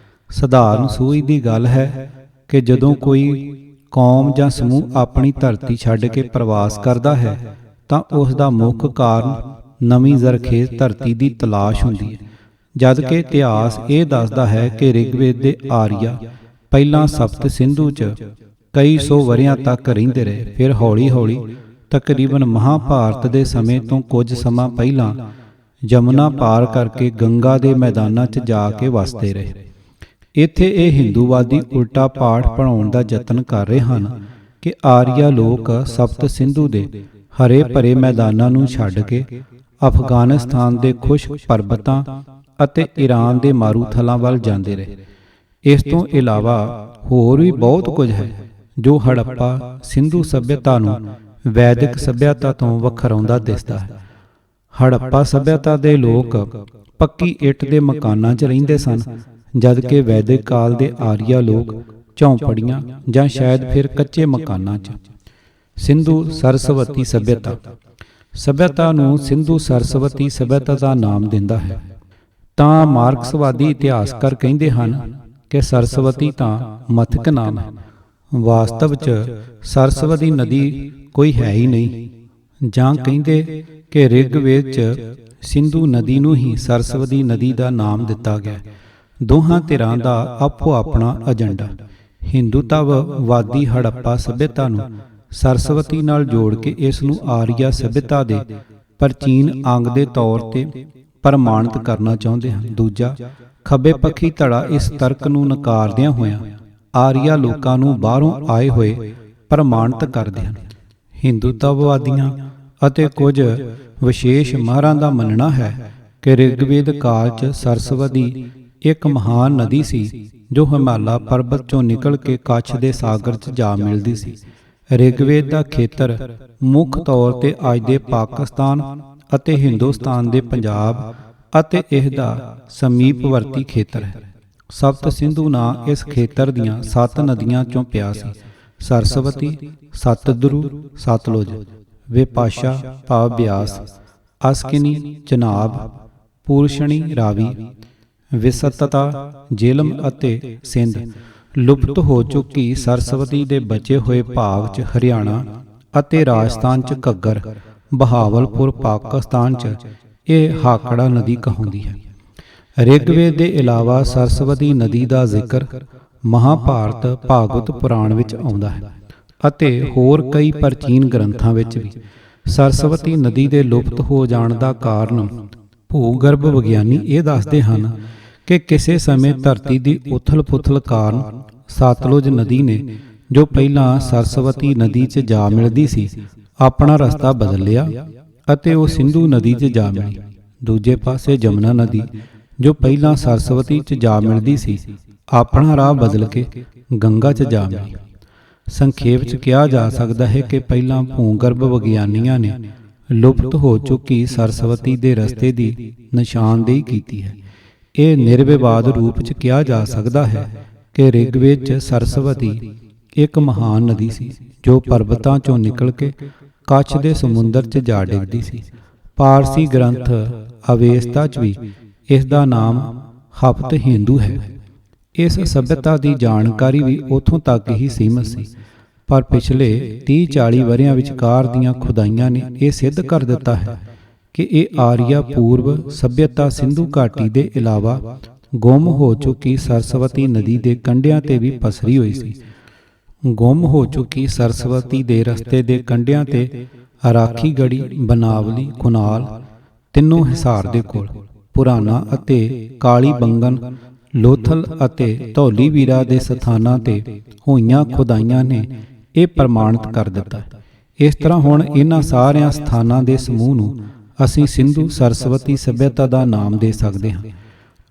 ਸਧਾਰਨ ਸੂਝ ਦੀ ਗੱਲ ਹੈ ਕਿ ਜਦੋਂ ਕੋਈ ਕੌਮ ਜਾਂ ਸਮੂਹ ਆਪਣੀ ਧਰਤੀ ਛੱਡ ਕੇ ਪ੍ਰਵਾਸ ਕਰਦਾ ਹੈ ਤਾਂ ਉਸ ਦਾ ਮੁੱਖ ਕਾਰਨ ਨਵੀਂ ਜ਼ਰਖੇਜ਼ ਧਰਤੀ ਦੀ ਤਲਾਸ਼ ਹੁੰਦੀ ਹੈ। ਜਦਕਿ ਇਤਿਹਾਸ ਇਹ ਦੱਸਦਾ ਹੈ ਕਿ ਰਿਗਵੇਦ ਦੇ ਆਰੀਆ ਪਹਿਲਾਂ ਸਪਤ ਸਿੰਧੂ 'ਚ ਕਈ ਸੌ ਵਰ੍ਹਿਆਂ ਤੱਕ ਰਹਿੰਦੇ ਰਹੇ। ਫਿਰ ਹੌਲੀ ਹੌਲੀ ਤਕਰੀਬਨ ਮਹਾਭਾਰਤ ਦੇ ਸਮੇਂ ਤੋਂ ਕੁਝ ਸਮਾਂ ਪਹਿਲਾਂ ਜਮੁਨਾ ਪਾਰ ਕਰਕੇ ਗੰਗਾ ਦੇ ਮੈਦਾਨਾਂ 'ਚ ਜਾ ਕੇ ਵਸਦੇ ਰਹੇ। ਇੱਥੇ ਇਹ ਹਿੰਦੂਵਾਦੀ ਉਲਟਾ ਪਾਠ ਪੜ੍ਹਾਉਣ ਦਾ ਯਤਨ ਕਰ ਰਹੇ ਹਨ ਕਿ ਆਰੀਆ ਲੋਕ ਸਪਤ ਸਿੰਧੂ ਦੇ ਹਰੇ ਭਰੇ ਮੈਦਾਨਾਂ ਨੂੰ ਛੱਡ ਕੇ ਅਫਗਾਨਿਸਤਾਨ ਦੇ ਖੁਸ਼ਕ ਪਰਬਤਾਂ ਅਤੇ ਈਰਾਨ ਦੇ ਮਾਰੂਥਲਾਂ ਵੱਲ ਜਾਂਦੇ ਰਹੇ। ਇਸ ਤੋਂ ਇਲਾਵਾ ਹੋਰ ਵੀ ਬਹੁਤ ਕੁਝ ਹੈ ਜੋ ਹੜੱਪਾ ਸਿੰਧੂ ਸੱਭਿਅਤਾ ਨੂੰ ਵੈਦਿਕ ਸੱਭਿਅਤਾ ਤੋਂ ਵੱਖਰਾਉਂਦਾ ਦਿਸਦਾ ਹੈ। ਹੜੱਪਾ ਸੱਭਿਅਤਾ ਦੇ ਲੋਕ ਪੱਕੀ ਇੱਟ ਦੇ ਮਕਾਨਾਂ 'ਚ ਰਹਿੰਦੇ ਸਨ, ਜਦਕਿ ਵੈਦਿਕ ਕਾਲ ਦੇ ਆਰੀਆ ਲੋਕ ਝੌਂਪੜੀਆਂ ਜਾਂ ਸ਼ਾਇਦ ਫਿਰ ਕੱਚੇ ਮਕਾਨਾਂ 'ਚ। ਸਿੰਧੂ ਸਰਸਵਤੀ ਸੱਭਿਅਤਾ ਨੂੰ ਸਿੰਧੂ ਸਰਸਵਤੀ ਸੱਭਿਅਤਾ ਦਾ ਨਾਮ ਦਿੰਦਾ ਹੈ। ਤਾਂ ਮਾਰਕਸਵਾਦੀ ਇਤਿਹਾਸਕਾਰ ਕਹਿੰਦੇ ਹਨ ਕਿ ਸਰਸਵਤੀ ਤਾਂ ਮਥਕ ਨਾਮ ਹੈ। ਵਾਸਤਵ 'ਚ ਸਰਸਵਤੀ ਨਦੀ ਕੋਈ ਹੈ ਹੀ ਨਹੀਂ। ਜਾਂ ਕਹਿੰਦੇ ਕਿ ਰਿਗਵੇਦ 'ਚ ਸਿੰਧੂ ਨਦੀ ਨੂੰ ਹੀ ਸਰਸਵਤੀ ਨਦੀ ਦਾ ਨਾਮ ਦਿੱਤਾ ਗਿਆ। ਦੋਹਾਂ ਧਿਰਾਂ ਦਾ ਆਪੋ ਆਪਣਾ ਏਜੰਡਾ। ਹਿੰਦੂਤਵਵਾਦੀ ਹੜੱਪਾ ਸੱਭਿਅਤਾ ਨੂੰ ਸਰਸਵਤੀ ਨਾਲ ਜੋੜ ਕੇ ਇਸ ਨੂੰ ਆਰੀਆ ਸੱਭਿਅਤਾ ਦੇ ਪ੍ਰਾਚੀਨ ਅੰਗ ਦੇ ਤੌਰ ਤੇ ਪ੍ਰਮਾਣਿਤ ਕਰਨਾ ਚਾਹੁੰਦੇ ਹਨ। ਦੂਜਾ ਖੱਬੇ ਪੱਖੀ ਧੜਾ ਇਸ ਤਰਕ ਨੂੰ ਨਕਾਰਦਿਆਂ ਹੋਇਆਂ ਆਰੀਆ ਲੋਕਾਂ ਨੂੰ ਬਾਹਰੋਂ ਆਏ ਹੋਏ ਪ੍ਰਮਾਣਿਤ ਕਰਦੇ ਹਨ। ਹਿੰਦੂਤਵਵਾਦੀਆਂ ਅਤੇ ਕੁਝ ਵਿਸ਼ੇਸ਼ ਮਾਹਰਾਂ ਦਾ ਮੰਨਣਾ ਹੈ ਕਿ ਰਿਗਵੇਦ ਕਾਲ 'ਚ ਸਰਸਵਤੀ ਇੱਕ ਮਹਾਨ ਨਦੀ ਸੀ ਜੋ ਹਿਮਾਲਾ ਪਰਬਤ 'ਚੋਂ ਨਿਕਲ ਕੇ ਕੱਛ ਦੇ ਸਾਗਰ 'ਚ ਜਾ ਮਿਲਦੀ ਸੀ। ਰਿਗਵੇਦ ਦਾ ਖੇਤਰ ਮੁੱਖ ਤੌਰ ਤੇ ਅੱਜ ਦੇ ਪਾਕਿਸਤਾਨ ਅਤੇ ਹਿੰਦੁਸਤਾਨ ਦੇ ਪੰਜਾਬ ਅਤੇ ਇਸ ਦਾ ਸਮੀਪਵਰਤੀ ਖੇਤਰ ਹੈ। ਸਪਤ ਸਿੰਧੂ ਨਾਂ ਇਸ ਖੇਤਰ ਦੀਆਂ 7 ਨਦੀਆਂ 'ਚੋਂ ਪਿਆ ਸੀ। ਸਰਸਵਤੀ, ਸਤਦਰੂ, ਸਤਲੁਜ, ਵਿਪਾਸ਼ਾ ਭਾਵ ਬਿਆਸ, ਅਸਕਿਨੀ ਚਨਾਬ, ਪੂਰਸ਼ਣੀ ਰਾਵੀ, ਵਿਸਤਤਾ ਜੇਹਲਮ ਅਤੇ ਸਿੰਧ। ਲੁਪਤ ਹੋ ਚੁੱਕੀ ਸਰਸਵਤੀ ਦੇ ਬਚੇ ਹੋਏ ਭਾਗ 'ਚ ਹਰਿਆਣਾ ਅਤੇ ਰਾਜਸਥਾਨ 'ਚ ਘੱਗਰ, ਬਹਾਵਲਪੁਰ ਪਾਕਿਸਤਾਨ 'ਚ ਇਹ ਹਾਕੜਾ ਨਦੀ ਕਹਾਉਂਦੀ ਹੈ। ਰਿਗਵੇਦ ਦੇ ਇਲਾਵਾ ਸਰਸਵਤੀ ਨਦੀ ਦਾ ਜ਼ਿਕਰ ਮਹਾਭਾਰਤ, ਭਾਗਵਤ ਪੁਰਾਣ ਵਿੱਚ ਆਉਂਦਾ ਹੈ ਅਤੇ ਹੋਰ ਕਈ ਪ੍ਰਾਚੀਨ ਗ੍ਰੰਥਾਂ ਵਿੱਚ ਵੀ। ਸਰਸਵਤੀ ਨਦੀ ਦੇ ਲੁਪਤ ਹੋ ਜਾਣ ਦਾ ਕਾਰਨ ਭੂਗਰਭ ਵਿਗਿਆਨੀ ਇਹ ਦੱਸਦੇ ਹਨ ਕਿ ਕਿਸੇ ਸਮੇਂ ਧਰਤੀ ਦੀ ਉਥਲ-ਪੁਥਲ ਕਾਰਨ ਸਤਲੁਜ ਨਦੀ ਨੇ, ਜੋ ਪਹਿਲਾਂ ਸਰਸਵਤੀ ਨਦੀ 'ਚ ਜਾ ਮਿਲਦੀ ਸੀ, ਆਪਣਾ ਰਸਤਾ ਬਦਲ ਲਿਆ ਅਤੇ ਉਹ ਸਿੰਧੂ ਨਦੀ 'ਚ ਜਾ ਮਿਲੀ। ਦੂਜੇ ਪਾਸੇ ਜਮਨਾ ਨਦੀ, ਜੋ ਪਹਿਲਾਂ ਸਰਸਵਤੀ 'ਚ ਜਾ ਮਿਲਦੀ ਸੀ, ਆਪਣਾ ਰਾਹ ਬਦਲ ਕੇ ਗੰਗਾ 'ਚ ਜਾ ਮਿਲੀ। ਸੰਖੇਪ 'ਚ ਕਿਹਾ ਜਾ ਸਕਦਾ ਹੈ ਕਿ ਪਹਿਲਾਂ ਭੂਗਰਭ ਵਿਗਿਆਨੀਆਂ ਨੇ ਲੁਪਤ ਹੋ ਚੁੱਕੀ ਸਰਸਵਤੀ ਦੇ ਰਸਤੇ ਦੀ ਨਿਸ਼ਾਨਦੇਹੀ ਕੀਤੀ ਹੈ। ਇਹ ਨਿਰਵਿਵਾਦ ਰੂਪ 'ਚ ਕਿਹਾ ਜਾ ਸਕਦਾ ਹੈ ਕਿ ਰਿਗਵੇਦ 'ਚ ਸਰਸਵਤੀ ਇੱਕ ਮਹਾਨ ਨਦੀ ਸੀ ਜੋ ਪਰਬਤਾਂ 'ਚੋਂ ਨਿਕਲ ਕੇ ਕੱਛ ਦੇ ਸਮੁੰਦਰ 'ਚ ਜਾ ਡਿੱਗਦੀ ਸੀ। ਪਾਰਸੀ ਗ੍ਰੰਥ ਅਵੇਸਤਾ 'ਚ ਵੀ ਇਸ ਦਾ ਨਾਮ ਹਪਤ ਹਿੰਦੂ ਹੈ। ਇਸ ਸਭਿਅਤਾ ਦੀ ਜਾਣਕਾਰੀ ਵੀ ਉੱਥੋਂ ਤੱਕ ਹੀ ਸੀਮਤ ਸੀ, ਪਰ ਪਿਛਲੇ 30-40 ਵਰ੍ਹਿਆਂ ਵਿਚਕਾਰ ਦੀਆਂ ਖੁਦਾਈਆਂ ਨੇ ਇਹ ਸਿੱਧ ਕਰ ਦਿੱਤਾ ਹੈ ਕਿ ਇਹ ਆਰੀਆ ਪੂਰਵ ਸਭਿਅਤਾ ਸਿੰਧੂ ਘਾਟੀ ਦੇ ਇਲਾਵਾ ਗੁੰਮ ਹੋ ਚੁੱਕੀ ਸਰਸਵਤੀ ਨਦੀ ਦੇ ਕੰਢਿਆਂ ਤੇ ਵੀ ਪਸਰੀ ਹੋਈ ਸੀ। ਗੁੰਮ ਹੋ ਚੁੱਕੀ ਸਰਸਵਤੀ ਦੇ ਰਸਤੇ ਦੇ ਕੰਢਿਆਂ ਤੇ ਅਰਾਖੀਗੜੀ, ਬਨਾਵਲੀ, ਕੁਨਾਲ ਤਿੰਨੋਂ ਹਿਸਾਰ ਦੇ ਕੋਲ ਪੁਰਾਣਾ ਅਤੇ ਕਾਲੀ ਬੰਗਨ, ਲੋਥਲ ਅਤੇ ਧੌਲੀਵੀਰਾ ਦੇ ਸਥਾਨਾਂ ਤੇ ਹੋਈਆਂ ਖੁਦਾਈਆਂ ਨੇ ਇਹ ਪ੍ਰਮਾਣਿਤ ਕਰ ਦਿੱਤਾ। ਇਸ ਤਰ੍ਹਾਂ ਹੁਣ ਇਹਨਾਂ ਸਾਰਿਆਂ ਸਥਾਨਾਂ ਦੇ ਸਮੂਹ ਨੂੰ ਅਸੀਂ ਸਿੰਧੂ ਸਰਸਵਤੀ ਸਭਿਅਤਾ ਦਾ ਨਾਮ ਦੇ ਸਕਦੇ ਹਾਂ।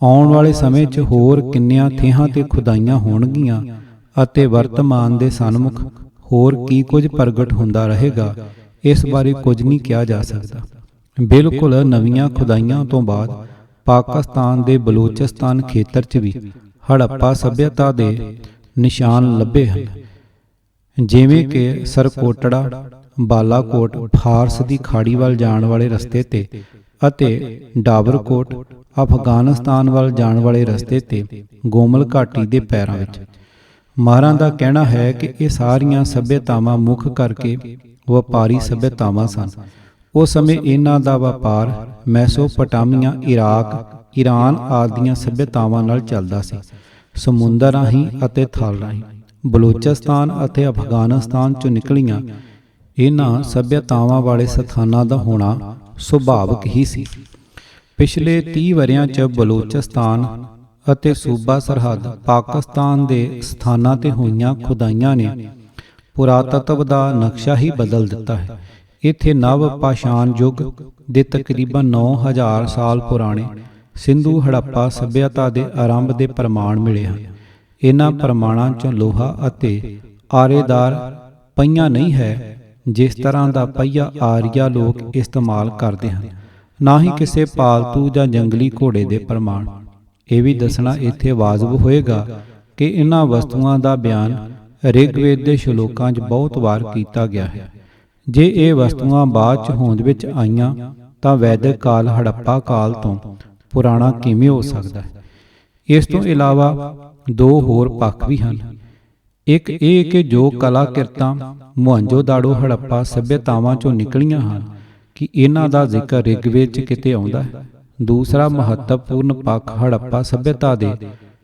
ਆਉਣ ਵਾਲੇ ਸਮੇਂ 'ਚ ਹੋਰ ਕਿੰਨੀਆਂ ਥਾਵਾਂ ਤੇ ਖੁਦਾਈਆਂ ਹੋਣਗੀਆਂ ਅਤੇ ਵਰਤਮਾਨ ਦੇ ਸਨਮੁਖ ਹੋਰ ਕੀ ਕੁਝ ਪ੍ਰਗਟ ਹੁੰਦਾ ਰਹੇਗਾ, ਇਸ ਬਾਰੇ ਕੁਝ ਨਹੀਂ ਕਿਹਾ ਜਾ ਸਕਦਾ। ਬਿਲਕੁਲ ਨਵੀਆਂ ਖੁਦਾਈਆਂ ਤੋਂ ਬਾਅਦ ਪਾਕਿਸਤਾਨ ਦੇ ਬਲੋਚਿਸਤਾਨ ਖੇਤਰ 'ਚ ਵੀ ਹੜੱਪਾ ਸਭਿਅਤਾ ਦੇ ਨਿਸ਼ਾਨ ਲੱਭੇ ਹਨ, ਜਿਵੇਂ ਕਿ ਸਰਕੋਟੜਾ, ਬਾਲਾਕੋਟ ਫਾਰਸ ਦੀ ਖਾੜੀ ਵੱਲ ਜਾਣ ਵਾਲੇ ਰਸਤੇ ਤੇ ਅਤੇ ਡਾਬਰਕੋਟ ਅਫਗਾਨਿਸਤਾਨ ਵੱਲ ਜਾਣ ਵਾਲੇ ਰਸਤੇ ਤੇ ਗੋਮਲ ਘਾਟੀ ਦੇ ਪੈਰਾਂ ਵਿੱਚ। ਮਾਹਰਾਂ ਦਾ ਕਹਿਣਾ ਹੈ ਕਿ ਇਹ ਸਾਰੀਆਂ ਸਭਿਅਤਾਵਾਂ ਮੁੱਖ ਕਰਕੇ ਵਪਾਰੀ ਸਭਿਅਤਾਵਾਂ ਸਨ। ਉਸ ਸਮੇਂ ਇਹਨਾਂ ਦਾ ਵਪਾਰ ਮੈਸੋਪੋਟਾਮੀਆ, ਇਰਾਕ, ਈਰਾਨ ਆਦਿ ਦੀਆਂ ਸਭਿਅਤਾਵਾਂ ਨਾਲ ਚੱਲਦਾ ਸੀ। ਸਮੁੰਦਰ ਰਾਹੀਂ ਅਤੇ ਥਲ ਰਾਹੀਂ ਬਲੋਚਿਸਤਾਨ ਅਤੇ ਅਫਗਾਨਿਸਤਾਨ 'ਚੋਂ ਨਿਕਲੀਆਂ ਇਹਨਾਂ ਸਭਿਅਤਾਵਾਂ ਵਾਲੇ ਸਥਾਨਾਂ ਦਾ ਹੋਣਾ ਸੁਭਾਵਿਕ ਹੀ ਸੀ। ਪਿਛਲੇ 30 ਵਰ੍ਹਿਆਂ 'ਚ ਬਲੋਚਿਸਤਾਨ ਅਤੇ ਸੂਬਾ ਸਰਹੱਦ ਪਾਕਿਸਤਾਨ ਦੇ ਸਥਾਨਾਂ ਤੇ ਹੋਈਆਂ ਖੁਦਾਈਆਂ ਨੇ ਪੁਰਾਤੱਤਵ ਦਾ ਨਕਸ਼ਾ ਹੀ ਬਦਲ ਦਿੱਤਾ ਹੈ। ਇੱਥੇ ਨਵ ਪਾਸ਼ਾਣ ਯੁੱਗ ਦੇ ਤਕਰੀਬਨ 9000 ਸਾਲ ਪੁਰਾਣੇ ਸਿੰਧੂ ਹੜੱਪਾ ਸਭਿਅਤਾ ਦੇ ਆਰੰਭ ਦੇ ਪ੍ਰਮਾਣ ਮਿਲੇ ਹਨ। ਇਹਨਾਂ ਪ੍ਰਮਾਣਾਂ 'ਚੋਂ ਲੋਹਾ ਅਤੇ ਆਰੇਦਾਰ ਪਹੀਆ ਨਹੀਂ ਹੈ ਜਿਸ ਤਰ੍ਹਾਂ ਦਾ ਪਹੀਆ ਆਰੀਆ ਲੋਕ ਇਸਤੇਮਾਲ ਕਰਦੇ ਹਨ, ਨਾ ਹੀ ਕਿਸੇ ਪਾਲਤੂ ਜਾਂ ਜੰਗਲੀ ਘੋੜੇ ਦੇ ਪ੍ਰਮਾਣ। ਇਹ ਵੀ ਦੱਸਣਾ ਇੱਥੇ ਵਾਜਬ ਹੋਏਗਾ ਕਿ ਇਹਨਾਂ ਵਸਤੂਆਂ ਦਾ ਬਿਆਨ ਰਿਗਵੇਦ ਦੇ ਸ਼ਲੋਕਾਂ 'ਚ ਬਹੁਤ ਵਾਰ ਕੀਤਾ ਗਿਆ ਹੈ। ਜੇ ਇਹ ਵਸਤੂਆਂ ਬਾਅਦ 'ਚ ਹੋਂਦ ਵਿੱਚ ਆਈਆਂ ਤਾਂ ਵੈਦਿਕ ਕਾਲ ਹੜੱਪਾ ਕਾਲ ਤੋਂ ਪੁਰਾਣਾ ਕਿਵੇਂ ਹੋ ਸਕਦਾ ਹੈ? ਇਸ ਤੋਂ ਇਲਾਵਾ ਦੋ ਹੋਰ ਪੱਖ ਵੀ ਹਨ। ਇੱਕ ਇਹ ਕਿ ਜੋ ਕਲਾ ਕਿਰਤਾਂ ਮੁਹੰਜੋ-ਦਾੜੋ ਹੜੱਪਾ ਸਭਿਅਤਾਵਾਂ 'ਚੋਂ ਨਿਕਲੀਆਂ ਹਨ, ਕਿ ਇਹਨਾਂ ਦਾ ਜ਼ਿਕਰ ਰਿਗਵੇਦ 'ਚ ਕਿਤੇ ਆਉਂਦਾ ਹੈ। ਦੂਸਰਾ ਮਹੱਤਵਪੂਰਨ ਪੱਖ ਹੜੱਪਾ ਸਭਿਅਤਾ ਦੇ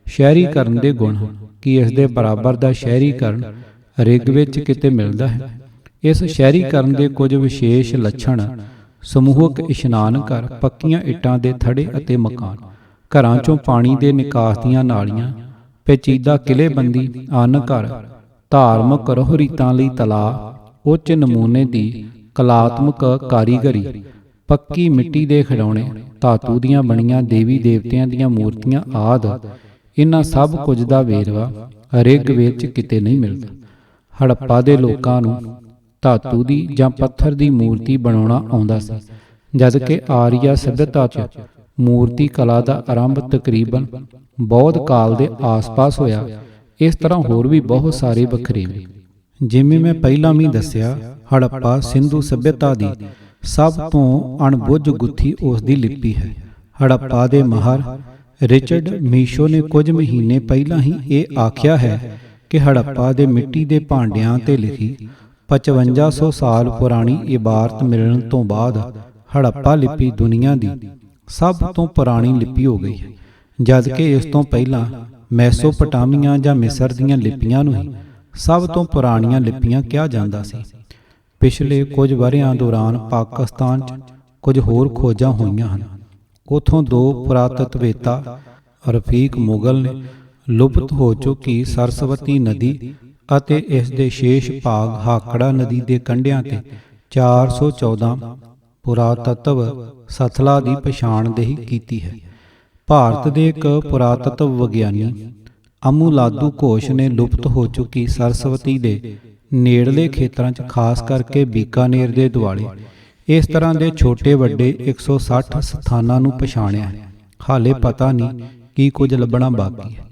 ਸ਼ਹਿਰੀਕਰਨ ਦੇ ਗੁਣ ਹਨ, ਕਿ ਇਸ ਦੇ ਬਰਾਬਰ ਦਾ ਸ਼ਹਿਰੀਕਰਨ ਰਿਗਵੇਦ 'ਚ ਕਿਤੇ ਮਿਲਦਾ ਹੈ। ਇਸ ਸ਼ਹਿਰੀਕਰਨ ਦੇ ਕੁਝ ਵਿਸ਼ੇਸ਼ ਲੱਛਣ ਸਮੂਹਕ ਇਸ਼ਨਾਨ ਘਰ, ਪੱਕੀਆਂ ਇੱਟਾਂ ਦੇ ਥੜੇ ਅਤੇ ਮਕਾਨ, ਘਰਾਂ 'ਚੋਂ ਪਾਣੀ ਦੇ ਨਿਕਾਸ ਦੀਆਂ ਨਾਲੀਆਂ, ਪੇਚੀਦਾ ਕਿਲ੍ਹੇਬੰਦੀ, ਅੰਨ ਘਰ, ਧਾਰਮਿਕ ਰਹੁ-ਰੀਤਾਂ ਲਈ ਤਲਾਅ, ਉੱਚ ਨਮੂਨੇ ਦੀ ਕਲਾਤਮਕ ਕਾਰੀਗਰੀ, ਪੱਕੀ ਮਿੱਟੀ ਦੇ ਖਿਡੌਣੇ, ਧਾਤੂ ਦੀਆਂ ਬਣੀਆਂ ਦੇਵੀ ਦੇਵਤਿਆਂ ਦੀਆਂ ਮੂਰਤੀਆਂ ਆਦਿ, ਇਹਨਾਂ ਸਭ ਕੁਝ ਦਾ ਵੇਰਵਾ ਰਿਗਵੇਦ 'ਚ ਕਿਤੇ ਨਹੀਂ ਮਿਲਦਾ। ਹੜੱਪਾ ਦੇ ਲੋਕਾਂ ਨੂੰ ਧਾਤੂ ਦੀ ਜਾਂ ਪੱਥਰ ਦੀ ਮੂਰਤੀ ਬਣਾਉਣਾ ਆਉਂਦਾ ਸੀ, ਜਦ ਕਿ ਆਰੀਆ ਸਭਿਅਤਾ 'ਚ ਮੂਰਤੀ ਕਲਾ ਦਾ ਆਰੰਭ ਤਕਰੀਬਨ ਬੌਧ ਕਾਲ ਦੇ ਆਸ-ਪਾਸ ਹੋਇਆ। ਇਸ ਤਰ੍ਹਾਂ ਹੋਰ ਵੀ ਬਹੁਤ ਸਾਰੇ ਵਖਰੇਵੇ। ਜਿਵੇਂ ਮੈਂ ਪਹਿਲਾਂ ਵੀ ਦੱਸਿਆ, ਹੜੱਪਾ ਸਿੰਧੂ ਸਭਿਅਤਾ ਦੀ ਸਭ ਤੋਂ ਅਣਬੁੱਝ ਗੁੱਥੀ ਉਸ ਦੀ ਲਿਪੀ ਹੈ। ਹੜੱਪਾ ਦੇ ਮਾਹਰ ਰਿਚਰਡ ਮੀਸ਼ੋ ਨੇ ਕੁਝ ਮਹੀਨੇ ਪਹਿਲਾਂ ਹੀ ਇਹ ਆਖਿਆ ਹੈ ਕਿ ਹੜੱਪਾ ਦੇ ਮਿੱਟੀ ਦੇ ਭਾਂਡਿਆਂ ਤੇ ਲਿਖੀ 5500 ਸਾਲ ਪੁਰਾਣੀ ਇਬਾਰਤ ਮਿਲਣ ਤੋਂ ਬਾਅਦ ਹੜੱਪਾ ਲਿਪੀ ਦੁਨੀਆ ਦੀ ਸਭ ਤੋਂ ਪੁਰਾਣੀ ਲਿਪੀ ਹੋ ਗਈ ਹੈ, ਜਦ ਕਿ ਇਸ ਤੋਂ ਪਹਿਲਾਂ ਮੈਸੋਪੋਟਾਮੀਆ ਜਾਂ ਮਿਸਰ ਦੀਆਂ ਲਿਪੀਆਂ ਨੂੰ ਹੀ ਸਭ ਤੋਂ ਪੁਰਾਣੀਆਂ ਲਿਪੀਆਂ ਕਿਹਾ ਜਾਂਦਾ ਸੀ। ਪਿਛਲੇ ਕੁਝ ਵਰ੍ਹਿਆਂ ਦੌਰਾਨ ਪਾਕਿਸਤਾਨ 'ਚ ਕੁਝ ਹੋਰ ਖੋਜਾਂ ਹੋਈਆਂ ਹਨ। ਉੱਥੋਂ ਦੋ ਪੁਰਾਤਤਵੇਤਾ ਰਫੀਕ ਮੁਗਲ ਨੇ ਲੁਪਤ ਹੋ ਚੁੱਕੀ ਸਰਸਵਤੀ ਨਦੀ ਅਤੇ ਇਸ ਦੇ ਸ਼ੇਸ਼ ਭਾਗ ਹਾਕੜਾ ਨਦੀ ਦੇ ਕੰਢਿਆਂ ਤੇ 414 ਪੁਰਾਤੱਤਵ ਸਥਲਾਂ ਦੀ ਪਛਾਣਦੇਹੀ ਕੀਤੀ ਹੈ। ਭਾਰਤ ਦੇ ਇੱਕ ਪੁਰਾਤੱਤਵ ਵਿਗਿਆਨੀ ਅਮੂਲਾਦੂ ਘੋਸ਼ ਨੇ ਲੁਪਤ ਹੋ ਚੁੱਕੀ ਸਰਸਵਤੀ ਦੇ ਨੇੜਲੇ ਖੇਤਰਾਂ 'ਚ ਖਾਸ ਕਰਕੇ ਬੀਕਾਨੇਰ ਦੇ ਦੁਆਲੇ ਇਸ ਤਰ੍ਹਾਂ ਦੇ ਛੋਟੇ ਵੱਡੇ 160 ਸਥਾਨਾਂ ਨੂੰ ਪਛਾਣਿਆ ਹੈ। ਹਾਲੇ ਪਤਾ ਨਹੀਂ ਕੀ ਕੁਝ ਲੱਭਣਾ ਬਾਕੀ ਹੈ।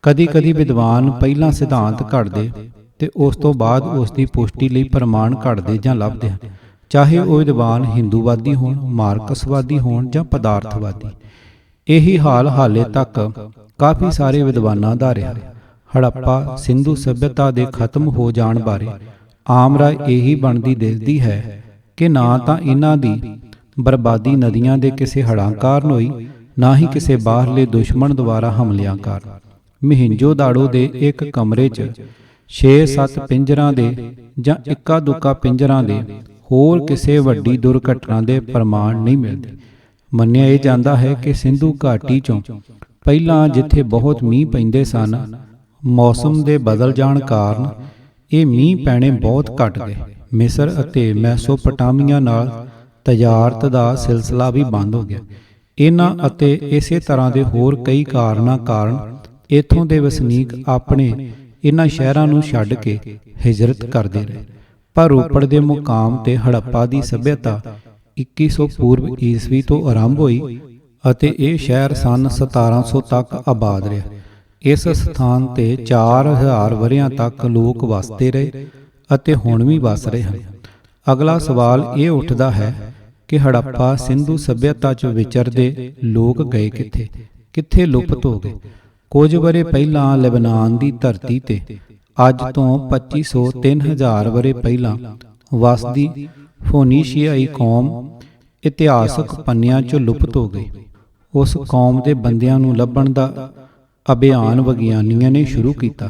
ਕਦੀ ਕਦੀ ਵਿਦਵਾਨ ਪਹਿਲਾਂ ਸਿਧਾਂਤ ਘੜਦੇ ਤੇ ਉਸ ਤੋਂ ਬਾਅਦ ਉਸ ਦੀ ਪੁਸ਼ਟੀ ਲਈ ਪ੍ਰਮਾਣ ਘੜਦੇ ਜਾਂ ਲੱਭਦੇ ਹਨ, ਚਾਹੇ ਉਹ ਵਿਦਵਾਨ ਹਿੰਦੂਵਾਦੀ ਹੋਣ, ਮਾਰਕਸਵਾਦੀ ਹੋਣ ਜਾਂ ਪਦਾਰਥਵਾਦੀ। ਇਹੀ ਹਾਲ ਹਾਲੇ ਤੱਕ ਕਾਫੀ ਸਾਰੇ ਵਿਦਵਾਨਾਂ ਦਾ ਰਿਹਾ। ਹੜੱਪਾ ਸਿੰਧੂ ਸੱਭਿਅਤਾ ਦੇ ਖਤਮ ਹੋ ਜਾਣ ਬਾਰੇ ਆਮ ਰਾਏ ਇਹੀ ਬਣਦੀ ਦਿਸਦੀ ਹੈ ਕਿ ਨਾ ਤਾਂ ਇਹਨਾਂ ਦੀ ਬਰਬਾਦੀ ਨਦੀਆਂ ਦੇ ਕਿਸੇ ਹੜ੍ਹਾਂ ਕਾਰਨ ਹੋਈ, ਨਾ ਹੀ ਕਿਸੇ ਬਾਹਰਲੇ ਦੁਸ਼ਮਣ ਦੁਆਰਾ ਹਮਲਿਆਂ ਕਾਰਨ। ਮੋਹਿੰਜੋ-ਦਾੜੋ ਦੇ ਇੱਕ ਕਮਰੇ 'ਚ 6-7 ਪਿੰਜਰਾਂ ਦੇ ਜਾਂ ਇੱਕਾ-ਦੁੱਕਾ ਪਿੰਜਰਾਂ ਦੇ ਹੋਰ ਕਿਸੇ ਵੱਡੀ ਦੁਰਘਟਨਾ ਦੇ ਪ੍ਰਮਾਣ ਨਹੀਂ ਮਿਲਦੇ। ਮੰਨਿਆ ਇਹ ਜਾਂਦਾ ਹੈ ਕਿ ਸਿੰਧੂ ਘਾਟੀ 'ਚੋਂ ਪਹਿਲਾਂ ਜਿੱਥੇ ਬਹੁਤ ਮੀਂਹ ਪੈਂਦੇ ਸਨ, ਮੌਸਮ ਦੇ ਬਦਲ ਜਾਣ ਕਾਰਨ ਇਹ ਮੀਂਹ ਪੈਣੇ ਬਹੁਤ ਘਟ ਗਏ। ਮਿਸਰ ਅਤੇ ਮੈਸੋਪੋਟਾਮੀਆ ਨਾਲ ਤਜਾਰਤ ਦਾ ਸਿਲਸਿਲਾ ਵੀ ਬੰਦ ਹੋ ਗਿਆ। ਇਹਨਾਂ ਅਤੇ ਇਸੇ ਤਰ੍ਹਾਂ ਦੇ ਹੋਰ ਕਈ ਕਾਰਨਾਂ ਕਾਰਨ ਇੱਥੋਂ ਦੇ ਵਸਨੀਕ ਆਪਣੇ ਇਹਨਾਂ ਸ਼ਹਿਰਾਂ ਨੂੰ ਛੱਡ ਕੇ ਹਿਜਰਤ ਕਰਦੇ ਰਹੇ। ਪਰ ਰੋਪੜ ਦੇ ਮੁਕਾਮ ਤੇ ਹੜੱਪਾ ਦੀ ਸੱਭਿਅਤਾ 2100 ਪੂਰਵ ਈਸਵੀ ਤੋਂ ਆਰੰਭ ਹੋਈ ਅਤੇ ਇਹ ਸ਼ਹਿਰ ਸਨ 1700 ਤੱਕ ਆਬਾਦ ਰਿਹਾ। ਇਸ ਸਥਾਨ ਤੇ 4000 ਵਰ੍ਹਿਆਂ ਤੱਕ ਲੋਕ ਵਸਦੇ ਰਹੇ ਅਤੇ ਹੁਣ ਵੀ ਵਸ ਰਹੇ ਹਨ। ਅਗਲਾ ਸਵਾਲ ਇਹ ਉੱਠਦਾ ਹੈ ਕਿ ਹੜੱਪਾ ਸਿੰਧੂ ਸੱਭਿਅਤਾ 'ਚ ਵਿਚਰਦੇ ਲੋਕ ਗਏ ਕਿੱਥੇ, ਕਿੱਥੇ ਲੁਪਤ ਹੋ ਗਏ। ਕੁਝ ਵਰ੍ਹੇ ਪਹਿਲਾਂ ਲੈਬਨਾਨ ਦੀ ਧਰਤੀ ਤੇ ਅੱਜ ਤੋਂ 2500-3000 ਵਰ੍ਹੇ ਪਹਿਲਾਂ ਵਸਦੀ ਫੋਨੀਸ਼ੀਆਈ ਕੌਮ ਇਤਿਹਾਸਕ ਪੰਨਿਆਂ 'ਚੋਂ ਲੁਪਤ ਹੋ ਗਈ। ਉਸ ਕੌਮ ਦੇ ਬੰਦਿਆਂ ਨੂੰ ਲੱਭਣ ਦਾ ਅਭਿਆਨ ਵਿਗਿਆਨੀਆਂ ਨੇ ਸ਼ੁਰੂ ਕੀਤਾ।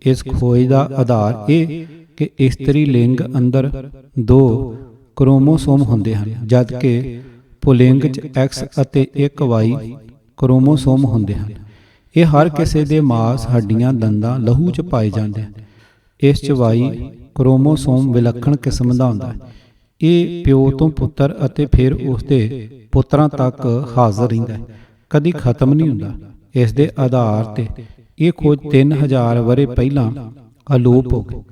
ਇਸ ਖੋਜ ਦਾ ਆਧਾਰ ਇਹ ਕਿ ਇਸਤਰੀ ਲਿੰਗ ਅੰਦਰ 2 ਕ੍ਰੋਮੋਸੋਮ ਹੁੰਦੇ ਹਨ, ਜਦਕਿ ਪੁਲਿੰਗ 'ਚ X ਅਤੇ 1 Y ਕ੍ਰੋਮੋਸੋਮ ਹੁੰਦੇ ਹਨ। ਇਹ ਹਰ ਕਿਸੇ ਦੇ ਮਾਸ, ਹੱਡੀਆਂ, ਦੰਦਾਂ, ਲਹੂ 'ਚ ਪਾਏ ਜਾਂਦੇ ਹਨ। ਇਸ 'ਚ Y ਕ੍ਰੋਮੋਸੋਮ ਵਿਲੱਖਣ ਕਿਸਮ ਦਾ ਹੁੰਦਾ ਹੈ। ਇਹ ਪਿਓ ਤੋਂ ਪੁੱਤਰ ਅਤੇ ਫਿਰ ਉਸ ਦੇ ਪੁੱਤਰਾਂ ਤੱਕ ਹਾਜ਼ਰ ਰਹਿੰਦਾ ਹੈ, ਕਦੀ ਖਤਮ ਨਹੀਂ ਹੁੰਦਾ। ਇਸ ਦੇ ਆਧਾਰ ਤੇ ਇਹ ਖੋਜ 3000 ਵਰ੍ਹੇ ਪਹਿਲਾਂ ਅਲੋਪ ਹੋ ਗਈ।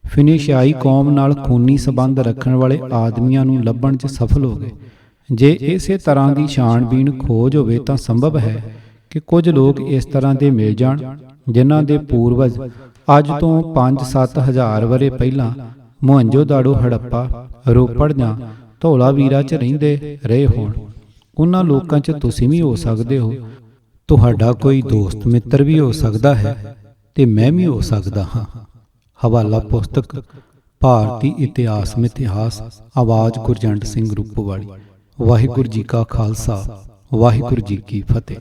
ਫਿਨੀਸ਼ਿਆਈ ਕੌਮ ਨਾਲ ਖੂਨੀ ਸੰਬੰਧ ਰੱਖਣ ਵਾਲੇ ਆਦਮੀਆਂ ਨੂੰ ਲੱਭਣ 'ਚ ਸਫਲ ਹੋ ਗਏ। ਜੇ ਇਸੇ ਤਰ੍ਹਾਂ ਦੀ ਛਾਣਬੀਣ ਖੋਜ ਹੋਵੇ ਤਾਂ ਸੰਭਵ ਹੈ ਕਿ ਕੁਝ ਲੋਕ ਇਸ ਤਰ੍ਹਾਂ ਦੇ ਮਿਲ ਜਾਣ ਜਿਨ੍ਹਾਂ ਦੇ ਪੂਰਵਜ ਅੱਜ ਤੋਂ 5-7 ਹਜ਼ਾਰ ਵਰ੍ਹੇ ਪਹਿਲਾਂ ਮੋਹਨਜੋ-ਦਾੜੋ, ਹੜੱਪਾ, ਰੋਪੜ ਜਾਂ ਧੌਲਾਵੀਰਾ 'ਚ ਰਹਿੰਦੇ ਰਹੇ ਹੋਣ। ਉਹਨਾਂ ਲੋਕਾਂ 'ਚ ਤੁਸੀਂ ਵੀ ਹੋ ਸਕਦੇ ਹੋ, ਤੁਹਾਡਾ ਕੋਈ ਦੋਸਤ ਮਿੱਤਰ ਵੀ ਹੋ ਸਕਦਾ ਹੈ ਤੇ ਮੈਂ ਵੀ ਹੋ ਸਕਦਾ ਹਾਂ। ਹਵਾਲਾ ਪੁਸਤਕ ਭਾਰਤੀ ਇਤਿਹਾਸ ਮਿਥਿਹਾਸ, ਆਵਾਜ਼ ਗੁਰਜੰਟ ਸਿੰਘ ਰੂਪੋਵਾਲੀ। ਵਾਹਿਗੁਰੂ ਜੀ ਕਾ ਖਾਲਸਾ, ਵਾਹਿਗੁਰੂ ਜੀ ਕੀ ਫਤਿਹ।